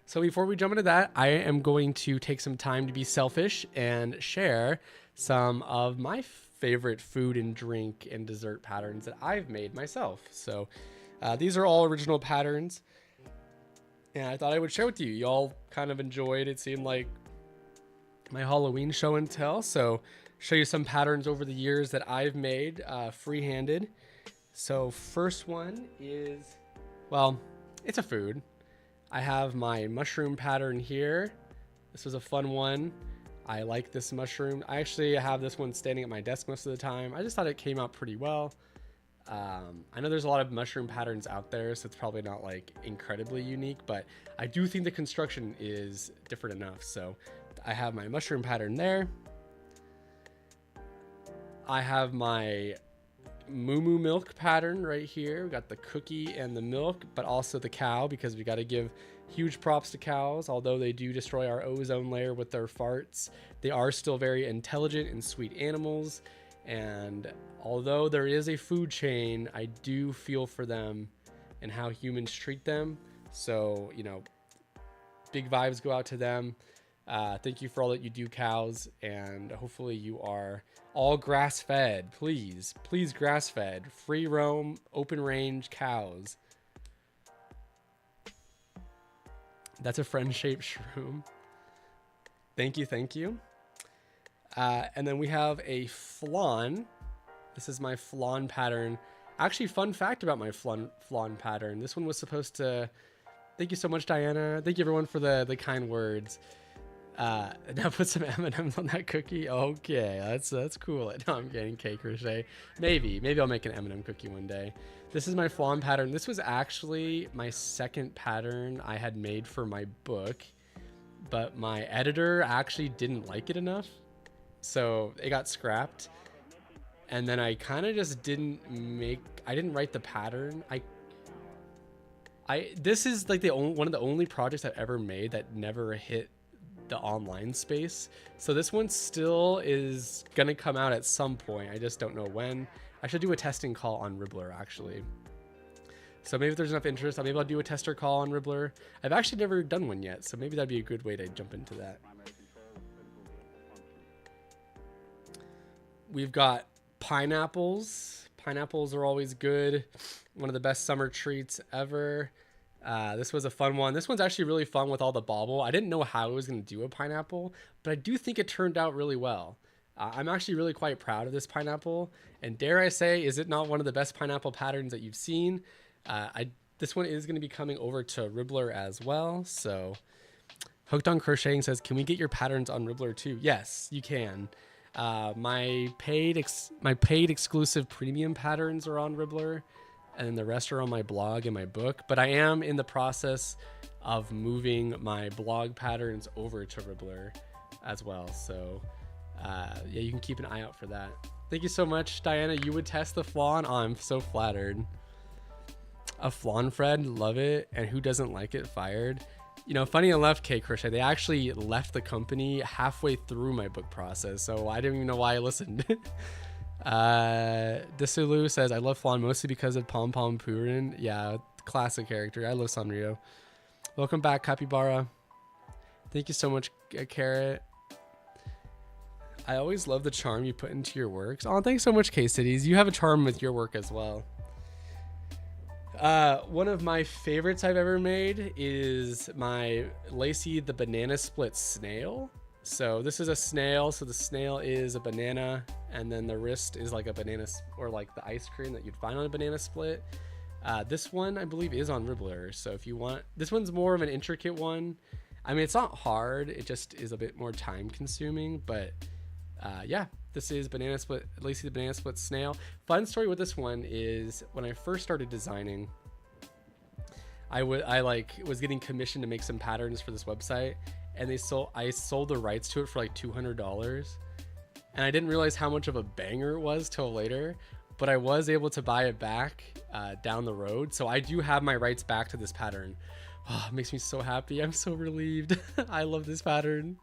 So before we jump into that, I am going to take some time to be selfish and share some of my favorite food and drink and dessert patterns that I've made myself. So these are all original patterns. And I thought I would share with you. Y'all kind of enjoyed, it seemed like, my Halloween show and tell. So show you some patterns over the years that I've made free-handed. So first one is, well, it's a food. I have my mushroom pattern here. This was a fun one. I like this mushroom. I actually have this one standing at my desk most of the time. I just thought it came out pretty well. I know there's a lot of mushroom patterns out there, so it's probably not like incredibly unique, but I do think the construction is different enough. So I have my mushroom pattern there. I have my moo moo milk pattern right here. We got the cookie and the milk, but also the cow, because we got to give huge props to cows. Although they do destroy our ozone layer with their farts, they are still very intelligent and sweet animals. And although there is a food chain, I do feel for them and how humans treat them. So, you know, big vibes go out to them. Thank you for all that you do, cows, and hopefully you are all grass-fed. Please grass-fed, free roam, open range cows. That's a friend-shaped shroom. Thank you. And then we have a flan. This is my flan pattern. Actually, fun fact about my flan pattern. This one was supposed to... Thank you so much, Diana. Thank you, everyone, for the kind words. Now put some M&Ms on that cookie. Okay, that's cool. No, I'm getting cake crochet. Maybe I'll make an M&M cookie one day. This is my flan pattern. This was actually my second pattern I had made for my book, but my editor actually didn't like it enough, so it got scrapped. And then I kind of just didn't write the pattern. This is like one of the only projects I've ever made that never hit the online space. So this one still is gonna come out at some point. I just don't know when. I should do a testing call on Ribblr, actually. So maybe if there's enough interest, maybe I'll do a tester call on Ribblr. I've actually never done one yet, so maybe that'd be a good way to jump into that. We've got pineapples. Pineapples are always good. One of the best summer treats ever. This was a fun one. This one's actually really fun with all the bauble. I didn't know how I was going to do a pineapple, but I do think it turned out really well. I'm actually really quite proud of this pineapple. And dare I say, is it not one of the best pineapple patterns that you've seen? This one is going to be coming over to Ribblr as well. So Hooked on Crocheting says, can we get your patterns on Ribblr too? Yes, you can. My paid exclusive premium patterns are on Ribblr, and the rest are on my blog and my book. But I am in the process of moving my blog patterns over to Ribblr as well. So yeah, you can keep an eye out for that. Thank you so much, Diana. You would test the flan? Oh, I'm so flattered. A flan Fred, love it. And who doesn't like it? Fired. You know, funny enough, K Crochet, they actually left the company halfway through my book process, so I didn't even know why I listened. Disulu says, I love flan mostly because of Pom Pom Purin. Yeah, classic character. I love Sanrio. Welcome back, Capybara. Thank you so much, Carrot. I always love the charm you put into your works. Oh, thanks so much, K-Cities. You have a charm with your work as well. One of my favorites I've ever made is my Lacey the Banana Split Snail. So this is a snail. So the snail is a banana, and then the wrist is like a banana, or like the ice cream that you'd find on a banana split. This one I believe is on Ribblr. So if you want, this one's more of an intricate one. I mean, it's not hard. It just is a bit more time consuming, but yeah, this is Banana Split, Lacey the Banana Split Snail. Fun story with this one is when I first started designing, I was getting commissioned to make some patterns for this website, and I sold the rights to it for like $200, and I didn't realize how much of a banger it was till later, but I was able to buy it back down the road. So I do have my rights back to this pattern. Oh, it makes me so happy. I'm so relieved. I love this pattern.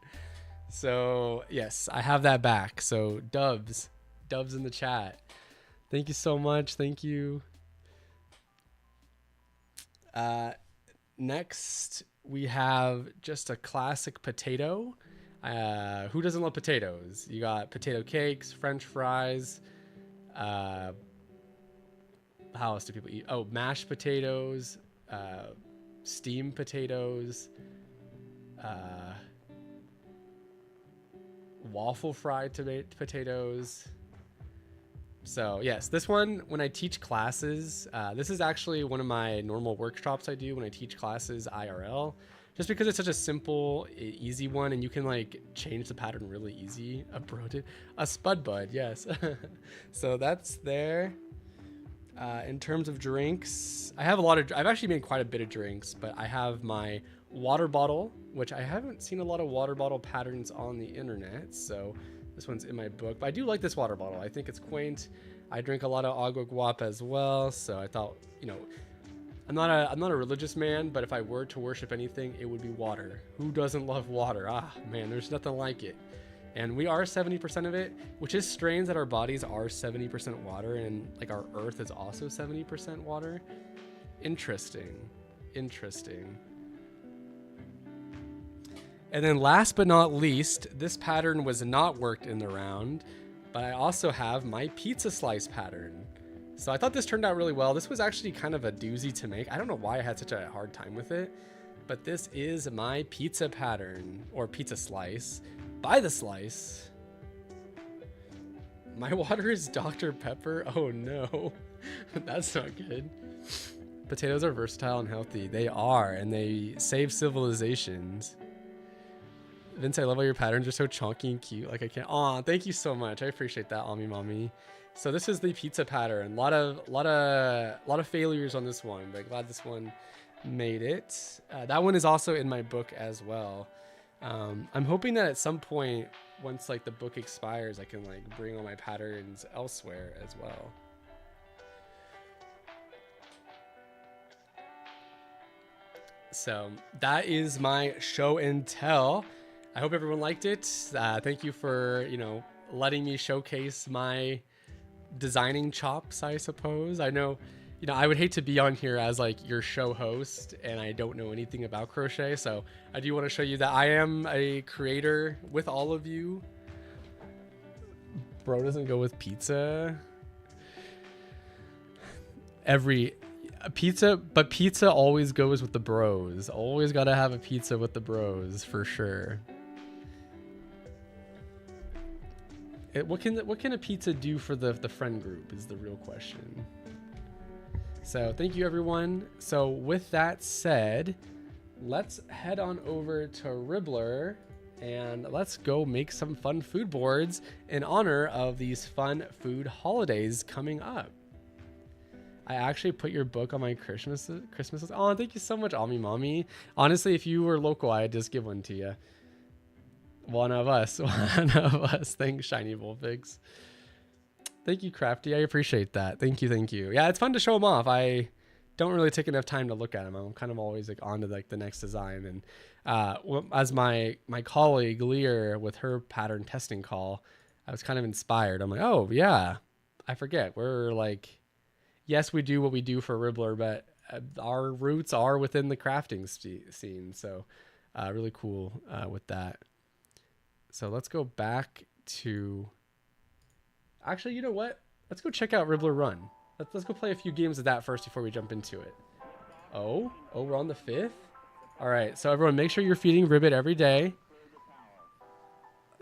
So yes, I have that back. So dubs in the chat. Thank you so much. Thank you. Next we have just a classic potato. Who doesn't love potatoes? You got potato cakes, French fries. How else do people eat? Oh, mashed potatoes, steamed potatoes, waffle fried potatoes. So yes, this one, when I teach classes, this is actually one of my normal workshops I do when I teach classes IRL, just because it's such a simple, easy one, and you can like change the pattern really easy. A spud bud, yes. So that's there. In terms of drinks, I've actually made quite a bit of drinks, but I have my water bottle, which I haven't seen a lot of water bottle patterns on the internet, so this one's in my book. But I do like this water bottle. I think it's quaint. I drink a lot of agua guap as well, so I thought, you know, I'm not a religious man, but if I were to worship anything, it would be water. Who doesn't love water? Ah, man, there's nothing like it. And we are 70% of it, which is strange that our bodies are 70% water, and like our earth is also 70% water. Interesting. And then last but not least, this pattern was not worked in the round, but I also have my pizza slice pattern. So I thought this turned out really well. This was actually kind of a doozy to make. I don't know why I had such a hard time with it, but this is my pizza pattern, or pizza slice. By the slice. My water is Dr. Pepper. Oh no, that's not good. Potatoes are versatile and healthy. They are, and they save civilizations. Vince, I love how your patterns are so chunky and cute. Like I can't. Aw, thank you so much. I appreciate that, Ami Mommy. So this is the pizza pattern. A lot of failures on this one, but glad this one made it. That one is also in my book as well. I'm hoping that at some point, once like the book expires, I can like bring all my patterns elsewhere as well. So that is my show and tell. I hope everyone liked it. Thank you for, you know, letting me showcase my designing chops, I suppose. I know, you know, I would hate to be on here as like your show host and I don't know anything about crochet. So I do want to show you that I am a creator with all of you. Bro doesn't go with pizza. But pizza always goes with the bros. Always got to have a pizza with the bros for sure. What can a pizza do for the friend group is the real question. So thank you, everyone. So with that said, let's head on over to Ribblr and let's go make some fun food boards in honor of these fun food holidays coming up. I actually put your book on my Christmas list. Oh, thank you so much, Ami Mommy. Honestly, if you were local, I'd just give one to you. One of us. Thanks, Shiny Bullpigs. Thank you, Crafty. I appreciate that. Thank you. Yeah, it's fun to show them off. I don't really take enough time to look at them. I'm kind of always like on to like the next design. And as my colleague Lear with her pattern testing call, I was kind of inspired. I'm like, oh yeah, I forget. We're like, yes, we do what we do for Ribblr, but our roots are within the crafting scene. So Really cool with that. So let's go back to. Actually, you know what? Let's go check out Ribblr Run. Let's go play a few games of that first before we jump into it. Oh, we're on the 5th? All right, so everyone make sure you're feeding Ribbit every day.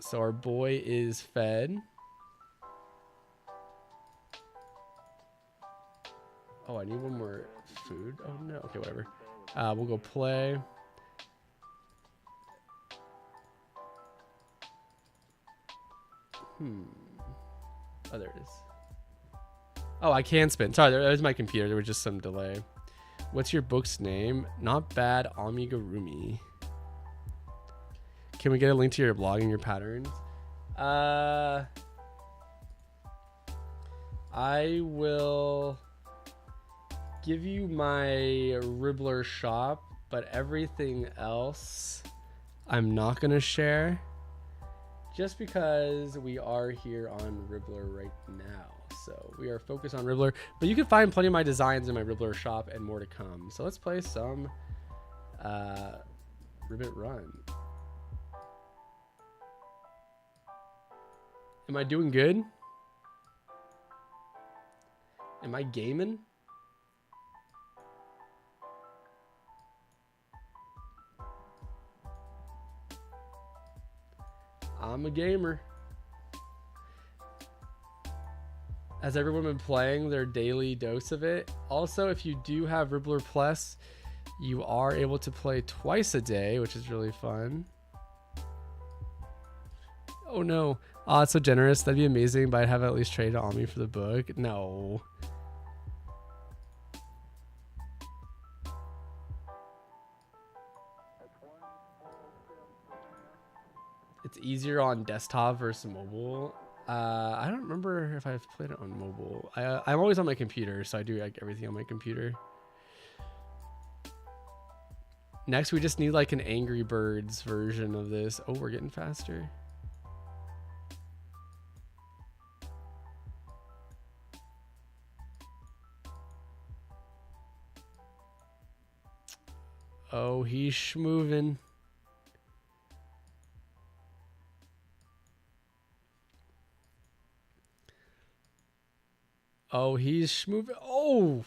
So our boy is fed. Oh, I need one more food. Oh, no. Okay, whatever. We'll go play. Oh, there it is. Oh, I can spin. Sorry, there's my computer. There was just some delay. What's your book's name? Not bad, Amigurumi. Can we get a link to your blog and your patterns? I will give you my Ribblr shop, but everything else I'm not going to share just because we are here on Ribblr right now. So we are focused on Ribblr, but you can find plenty of my designs in my Ribblr shop and more to come. So let's play some Ribbit Run. Am I doing good? Am I gaming? I'm a gamer. Has everyone been playing their daily dose of it? Also, if you do have Ribblr Plus, you are able to play twice a day, which is really fun. Oh no. Oh, it's so generous. That'd be amazing, but I'd have at least traded on me for the book. No. It's easier on desktop versus mobile. I don't remember if I've played it on mobile. I'm always on my computer, so I do like everything on my computer. Next, we just need like an Angry Birds version of this. Oh, we're getting faster. Oh, he's schmoving. Oh, he's schmoving. Oh!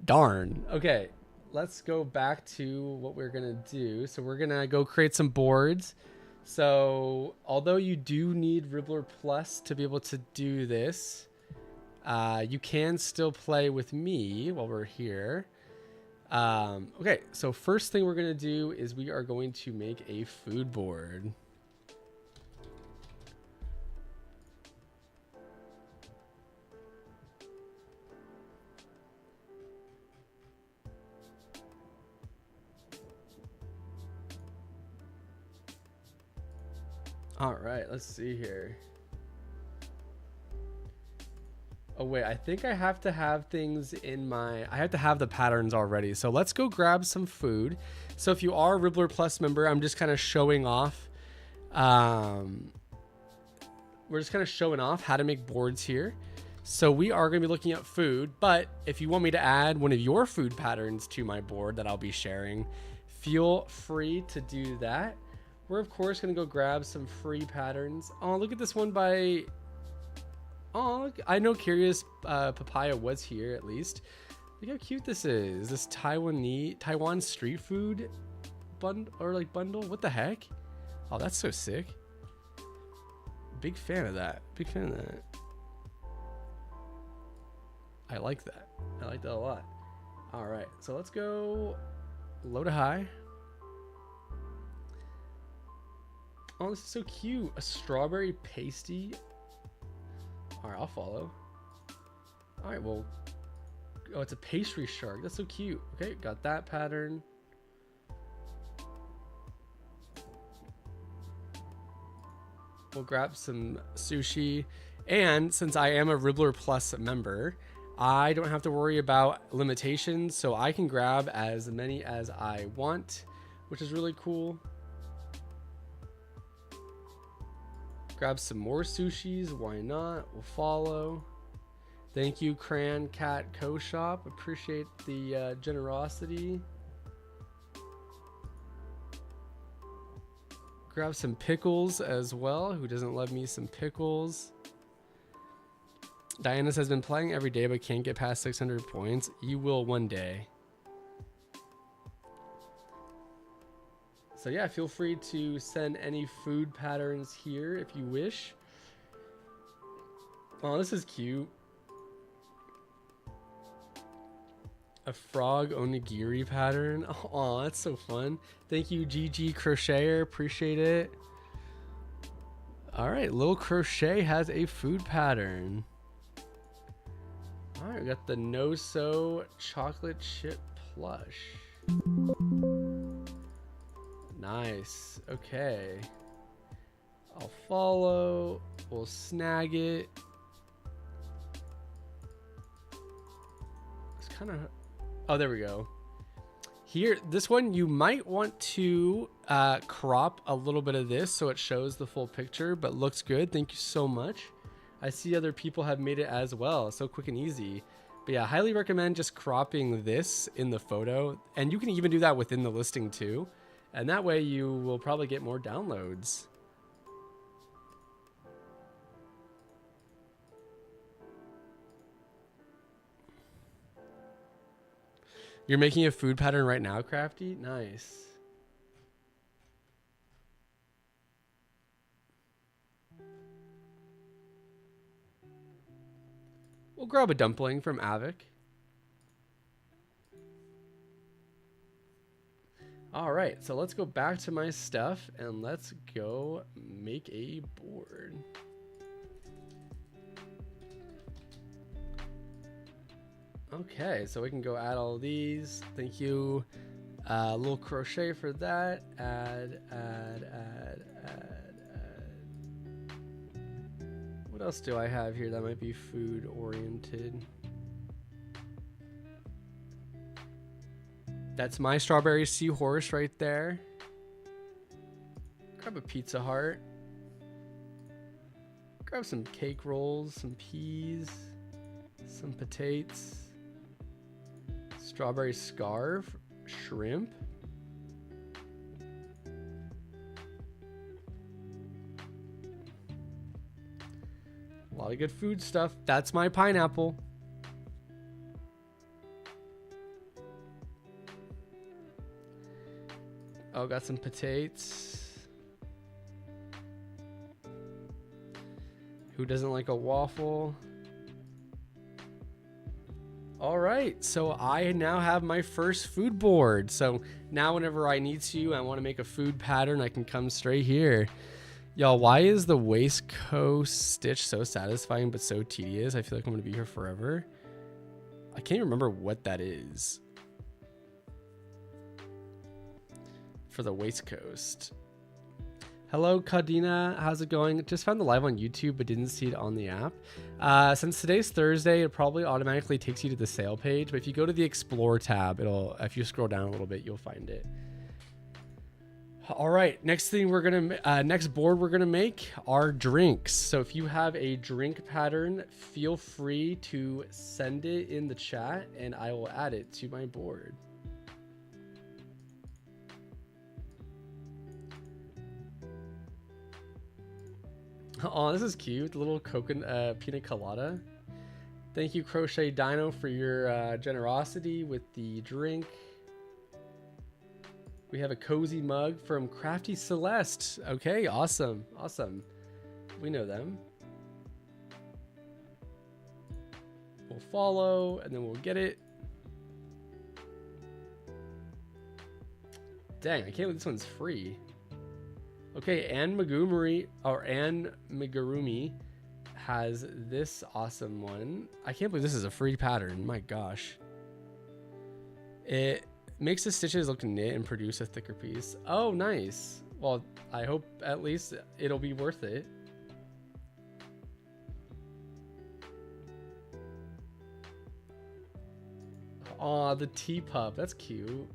Darn. Okay, let's go back to what we're going to do. So we're going to go create some boards. So although you do need Ribblr Plus to be able to do this, you can still play with me while we're here. Okay, so first thing we're going to do is we are going to make a food board. All right, let's see here. Oh wait, I think I have to have things in I have to have the patterns already. So let's go grab some food. So if you are a Ribblr Plus member, I'm just kind of showing off. We're just kind of showing off how to make boards here. So we are going to be looking at food, but if you want me to add one of your food patterns to my board that I'll be sharing, feel free to do that. We're of course going to go grab some free patterns. Oh, look at this one by... Oh, look, I know Curious Papaya was here at least. Look how cute this is. This Taiwan street food bundle. What the heck? Oh, that's so sick. Big fan of that. Big fan of that. I like that. I like that a lot. All right, so let's go low to high. Oh, this is so cute. A strawberry pasty. All right, I'll follow. All right, well, oh, it's a pastry shark. That's so cute. Okay, got that pattern. We'll grab some sushi. And since I am a Ribblr Plus member, I don't have to worry about limitations, so I can grab as many as I want, which is really cool. Grab some more sushis, why not? We'll follow. Thank you, Cran Cat Co Shop. Appreciate the generosity. Grab some pickles as well. Who doesn't love me some pickles? Diana has been playing every day but can't get past 600 points. You will one day. So yeah, feel free to send any food patterns here if you wish. Oh, this is cute. A frog onigiri pattern. Oh, that's so fun. Thank you, GG Crocheter. Appreciate it. All right, Lil Crochet has a food pattern. All right, we got the no-so chocolate chip plush. Nice. Okay. I'll follow. We'll snag it. It's kind of... Oh, there we go. Here, this one, you might want to crop a little bit of this so it shows the full picture, but looks good. Thank you so much. I see other people have made it as well. So quick and easy. But yeah, highly recommend just cropping this in the photo. And you can even do that within the listing too. And that way you will probably get more downloads. You're making a food pattern right now, Crafty? Nice. We'll grab a dumpling from Avic. All right, so let's go back to my stuff and let's go make a board. Okay, so we can go add all these. Thank you, Little Crochet, for that. Add. What else do I have here that might be food oriented? That's my strawberry seahorse right there. Grab a Pizza Heart. Grab some cake rolls, some peas, some potatoes. Strawberry scarf, shrimp. A lot of good food stuff. That's my pineapple. Oh, got some potatoes. Who doesn't like a waffle? All right, so I now have my first food board. So now whenever I need to, I want to make a food pattern, I can come straight here. Y'all, why is the waistcoat stitch so satisfying but so tedious? I feel like I'm going to be here forever. I can't remember what that is. For the waistcoat. Hello, Kadina. How's it going? Just found the live on YouTube, but didn't see it on the app. Since today's Thursday, it probably automatically takes you to the sale page. But if you go to the Explore tab, if you scroll down a little bit, you'll find it. All right, next board we're gonna make are drinks. So if you have a drink pattern, feel free to send it in the chat, and I will add it to my board. Oh, this is cute. The little coconut pina colada. Thank you, Crochet Dino, for your generosity with the drink. We have a cozy mug from Crafty Celeste. Okay, awesome. Awesome. We know them. We'll follow, and then we'll get it. Dang, I can't believe this one's free. Okay, Anne Megurumi has this awesome one. I can't believe this is a free pattern. My gosh. It makes the stitches look knit and produce a thicker piece. Oh, nice. Well, I hope at least it'll be worth it. Aw, the teapup. That's cute.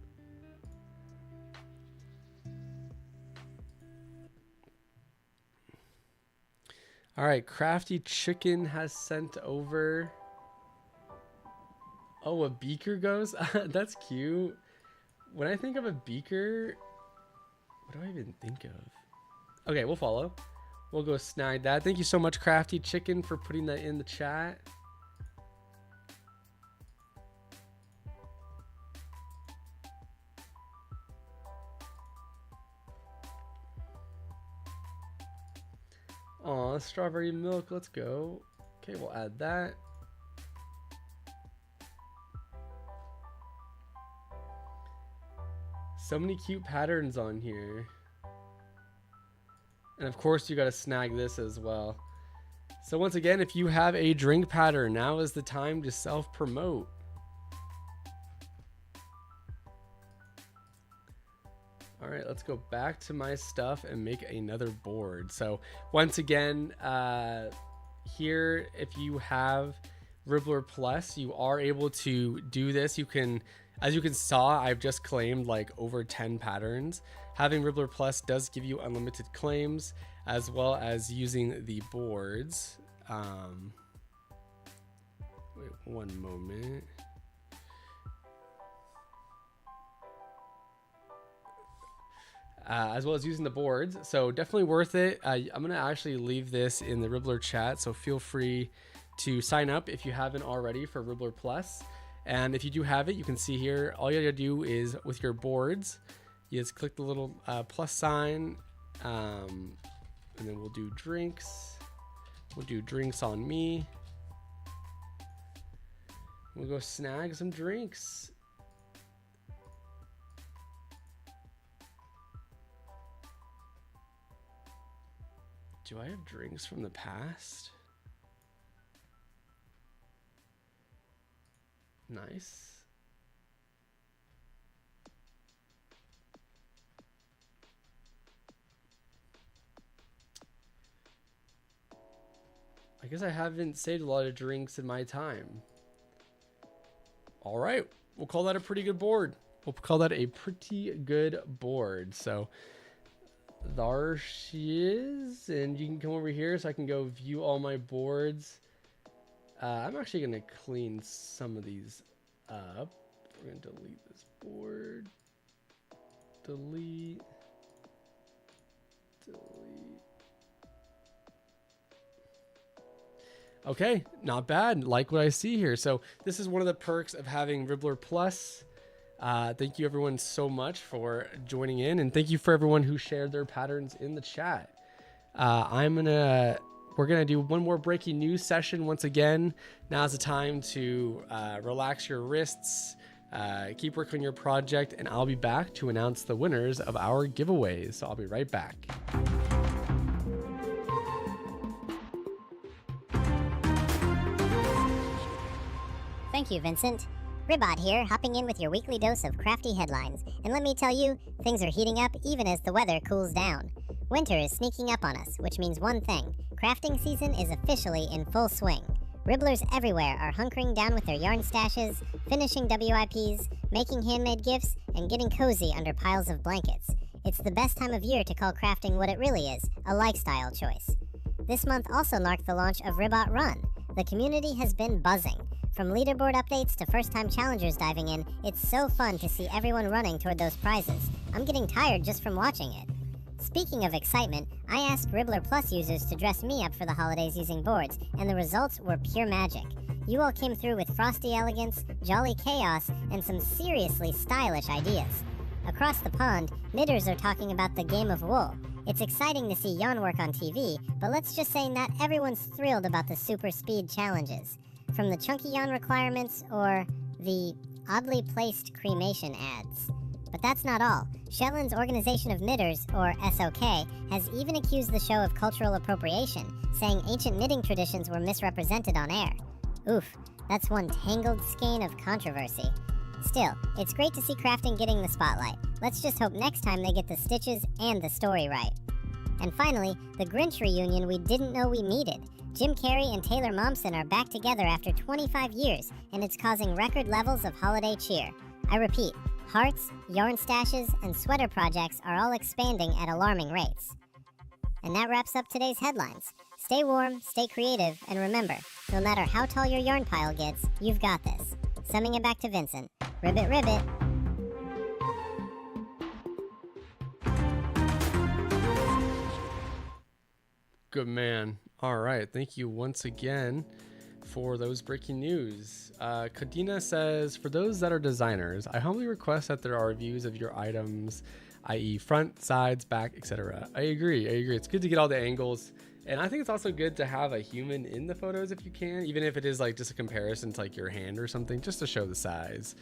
All right, Crafty Chicken has sent over. Oh, a beaker goes? That's cute. When I think of a beaker, what do I even think of? Okay, we'll follow. We'll go snag that. Thank you so much, Crafty Chicken, for putting that in the chat. Aw, strawberry milk. Let's go. Okay, we'll add that. So many cute patterns on here. And of course, you got to snag this as well. So once again, if you have a drink pattern, now is the time to self-promote. All right, let's go back to my stuff and make another board. So once again, here, if you have Ribblr Plus, you are able to do this. You can, as you can saw, I've just claimed like over 10 patterns. Having Ribblr Plus does give you unlimited claims, as well as using the boards. Wait one moment. As well as using the boards, so definitely worth it. I'm gonna actually leave this in the Ribblr chat, so feel free to sign up if you haven't already for Ribblr Plus. And if you do have it, you can see here, all you gotta do is with your boards, you just click the little plus sign, and then we'll do drinks. We'll do drinks on me. We'll go snag some drinks. Do I have drinks from the past? Nice. I guess I haven't saved a lot of drinks in my time. All right, we'll call that a pretty good board. We'll call that a pretty good board. So there she is, and you can come over here so I can go view all my boards. I'm actually gonna clean some of these up. We're gonna delete this board. Delete. Okay, not bad. Like what I see here. So this is one of the perks of having Ribblr Plus. Thank you everyone so much for joining in, and thank you for everyone who shared their patterns in the chat. We're gonna do one more breaking news session once again. Now's the time to relax your wrists, keep working on your project, and I'll be back to announce the winners of our giveaways. So I'll be right back. Thank you, Vincent. Ribot here, hopping in with your weekly dose of crafty headlines. And let me tell you, things are heating up even as the weather cools down. Winter is sneaking up on us, which means one thing. Crafting season is officially in full swing. Ribblers everywhere are hunkering down with their yarn stashes, finishing WIPs, making handmade gifts, and getting cozy under piles of blankets. It's the best time of year to call crafting what it really is, a lifestyle choice. This month also marked the launch of Ribot Run. The community has been buzzing. From leaderboard updates to first-time challengers diving in, it's so fun to see everyone running toward those prizes. I'm getting tired just from watching it. Speaking of excitement, I asked Ribblr Plus users to dress me up for the holidays using boards, and the results were pure magic. You all came through with frosty elegance, jolly chaos, and some seriously stylish ideas. Across the pond, knitters are talking about the game of wool. It's exciting to see yarn work on TV, but let's just say not everyone's thrilled about the super speed challenges. From the chunky yarn requirements or the oddly placed cremation ads. But that's not all. Shetland's Organization of Knitters, or SOK, has even accused the show of cultural appropriation, saying ancient knitting traditions were misrepresented on air. Oof, that's one tangled skein of controversy. Still, it's great to see crafting getting the spotlight. Let's just hope next time they get the stitches and the story right. And finally, the Grinch reunion we didn't know we needed. Jim Carrey and Taylor Momsen are back together after 25 years, and it's causing record levels of holiday cheer. I repeat, hearts, yarn stashes, and sweater projects are all expanding at alarming rates. And that wraps up today's headlines. Stay warm, stay creative, and remember, no matter how tall your yarn pile gets, you've got this. Sending it back to Vincent. Ribbit, ribbit. Good man. All right. Thank you once again for those breaking news. Kadina says, for those that are designers, I humbly request that there are reviews of your items, i.e. front, sides, back, etc. I agree. It's good to get all the angles. And I think it's also good to have a human in the photos if you can, even if it is like just a comparison to like your hand or something, just to show the size.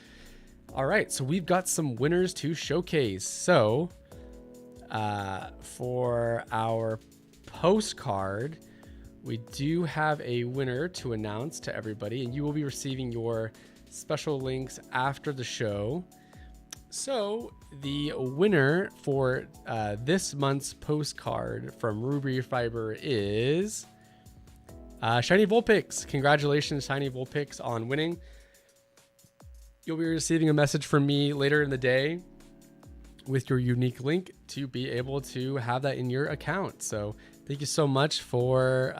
All right, so we've got some winners to showcase. So for our postcard, we do have a winner to announce to everybody, and you will be receiving your special links after the show. So the winner for this month's postcard from Freebie Friday is Shiny Vulpix. Congratulations, Shiny Vulpix, on winning. You'll be receiving a message from me later in the day with your unique link to be able to have that in your account. So thank you so much for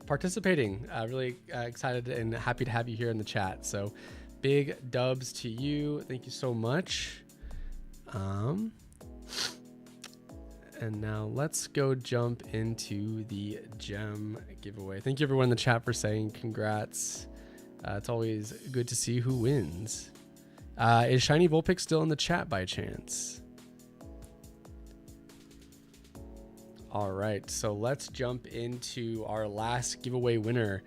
participating. Really excited and happy to have you here in the chat. So big dubs to you. Thank you so much. And now let's go jump into the gem giveaway. Thank you everyone in the chat for saying congrats. It's always good to see who wins. Is Shiny Vulpix still in the chat by chance? All right, so let's jump into our last giveaway winner.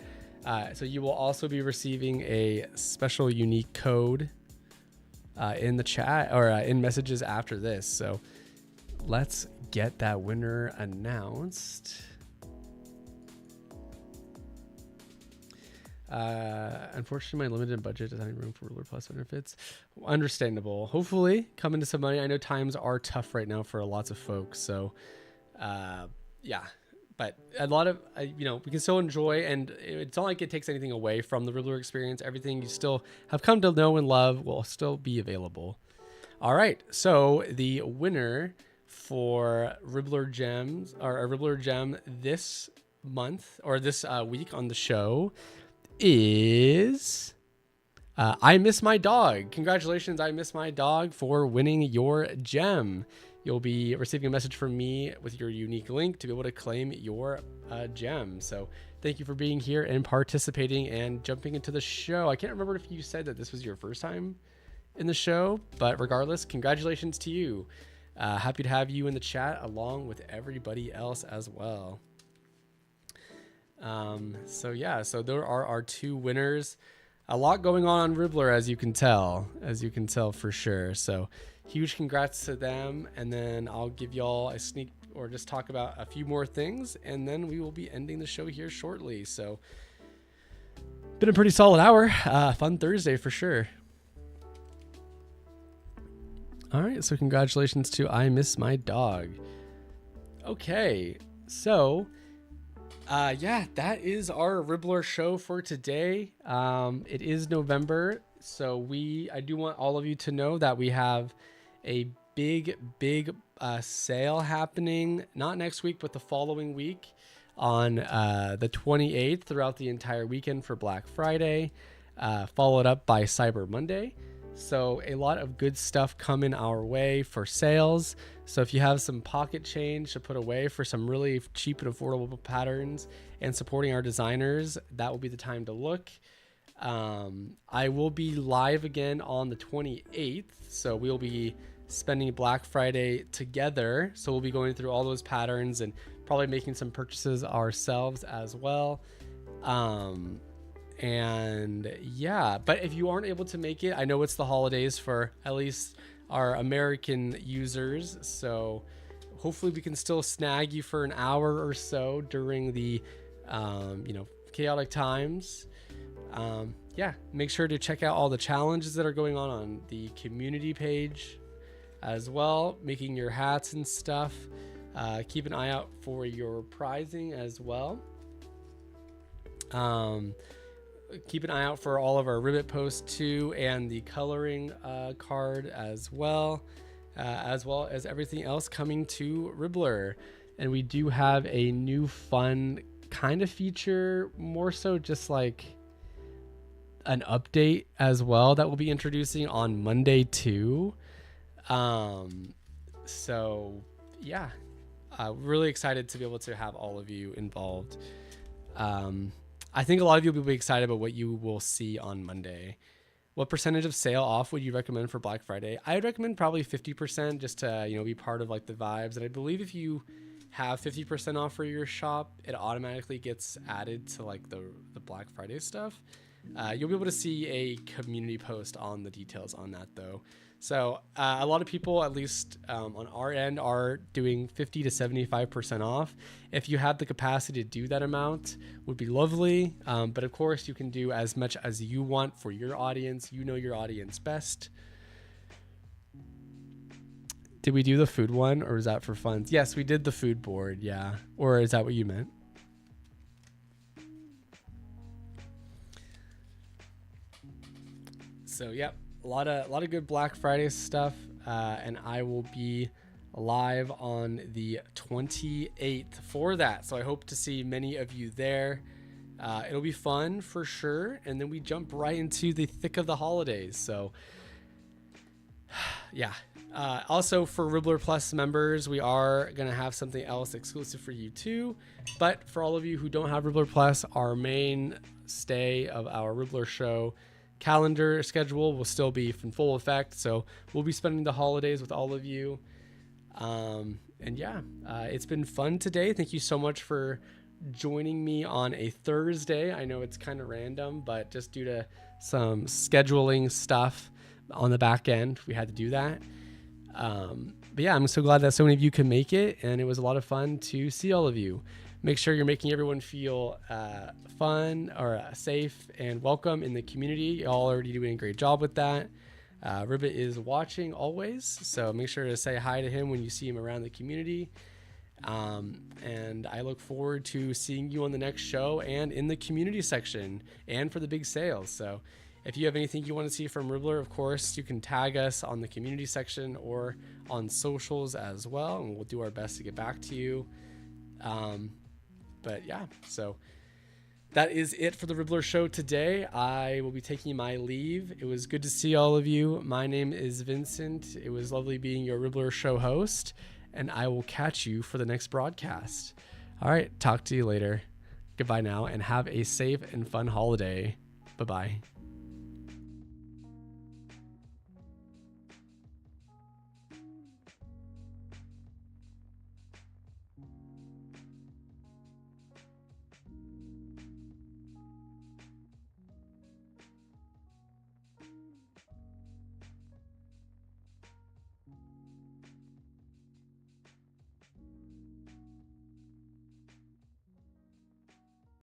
So you will also be receiving a special unique code in the chat or in messages after this. So let's get that winner announced. Unfortunately, my limited budget doesn't have room for Ribblr Plus benefits. Understandable. Hopefully, come into some money. I know times are tough right now for lots of folks. So, yeah. But a lot of, we can still enjoy, and it's not like it takes anything away from the Ribblr experience. Everything you still have come to know and love will still be available. All right. So the winner for Ribblr Gems, or a Ribblr Gem this month or this week on the show is I Miss My Dog. Congratulations, I Miss My Dog, for winning your gem. You'll be receiving a message from me with your unique link to be able to claim your gem. So thank you for being here and participating and jumping into the show. I can't remember if you said that this was your first time in the show, but regardless, congratulations to you. Happy to have you in the chat along with everybody else as well. So yeah, so there are our two winners. A lot going on Ribblr, as you can tell for sure. So huge congrats to them. And then I'll give y'all a sneak or just talk about a few more things, and then we will be ending the show here shortly. So been a pretty solid hour. Fun Thursday for sure. All right. So congratulations to I Miss My Dog. Okay. So yeah, that is our Ribblr show for today. It is November, so I do want all of you to know that we have a big sale happening, not next week, but the following week on the 28th throughout the entire weekend for Black Friday, followed up by Cyber Monday. So a lot of good stuff coming our way for sales. So if you have some pocket change to put away for some really cheap and affordable patterns and supporting our designers, that will be the time to look. I will be live again on the 28th. So we'll be spending Black Friday together. So we'll be going through all those patterns and probably making some purchases ourselves as well. And yeah, but if you aren't able to make it, I know it's the holidays for at least our American users. So hopefully we can still snag you for an hour or so during the, chaotic times. Yeah, make sure to check out all the challenges that are going on the community page as well, making your hats and stuff. Keep an eye out for your prizing as well. Keep an eye out for all of our Ribbit posts too, and the coloring card as well as everything else coming to Ribblr. And we do have a new fun kind of feature, more so just like an update as well, that we'll be introducing on Monday too. So yeah, Really excited to be able to have all of you involved. I think a lot of you will be excited about what you will see on Monday. What percentage of sale off would you recommend for Black Friday? I would recommend probably 50% just to, be part of like the vibes. And I believe if you have 50% off for your shop, it automatically gets added to like the Black Friday stuff. You'll be able to see a community post on the details on that though. So a lot of people, at least on our end, are doing 50 to 75% off. If you have the capacity to do that amount, would be lovely. But of course, you can do as much as you want for your audience. You know your audience best. Did we do the food one, or is that for fun? Yes, we did the food board. Yeah. Or is that what you meant? So, yep. A lot of good Black Friday stuff, and I will be live on the 28th for that. So I hope to see many of you there. It'll be fun for sure, and then we jump right into the thick of the holidays. So yeah. Also for Ribblr Plus members, we are gonna have something else exclusive for you too. But for all of you who don't have Ribblr Plus, our mainstay of our Ribblr show calendar schedule will still be in full effect, so we'll be spending the holidays with all of you. And yeah, it's been fun today. Thank you so much for joining me on a Thursday. I know it's kind of random, but just due to some scheduling stuff on the back end, we had to do that. But yeah, I'm so glad that so many of you can make it, and it was a lot of fun to see all of you. Make sure you're making everyone feel fun or safe and welcome in the community. Y'all already doing a great job with that. Ribbit is watching always, so make sure to say hi to him when you see him around the community. And I look forward to seeing you on the next show and in the community section and for the big sales. So if you have anything you want to see from Ribblr, of course, you can tag us on the community section or on socials as well, and we'll do our best to get back to you. But yeah, so that is it for the Ribblr show today. I will be taking my leave. It was good to see all of you. My name is Vincent. It was lovely being your Ribblr show host, and I will catch you for the next broadcast. All right, talk to you later. Goodbye now, and have a safe and fun holiday. Bye-bye.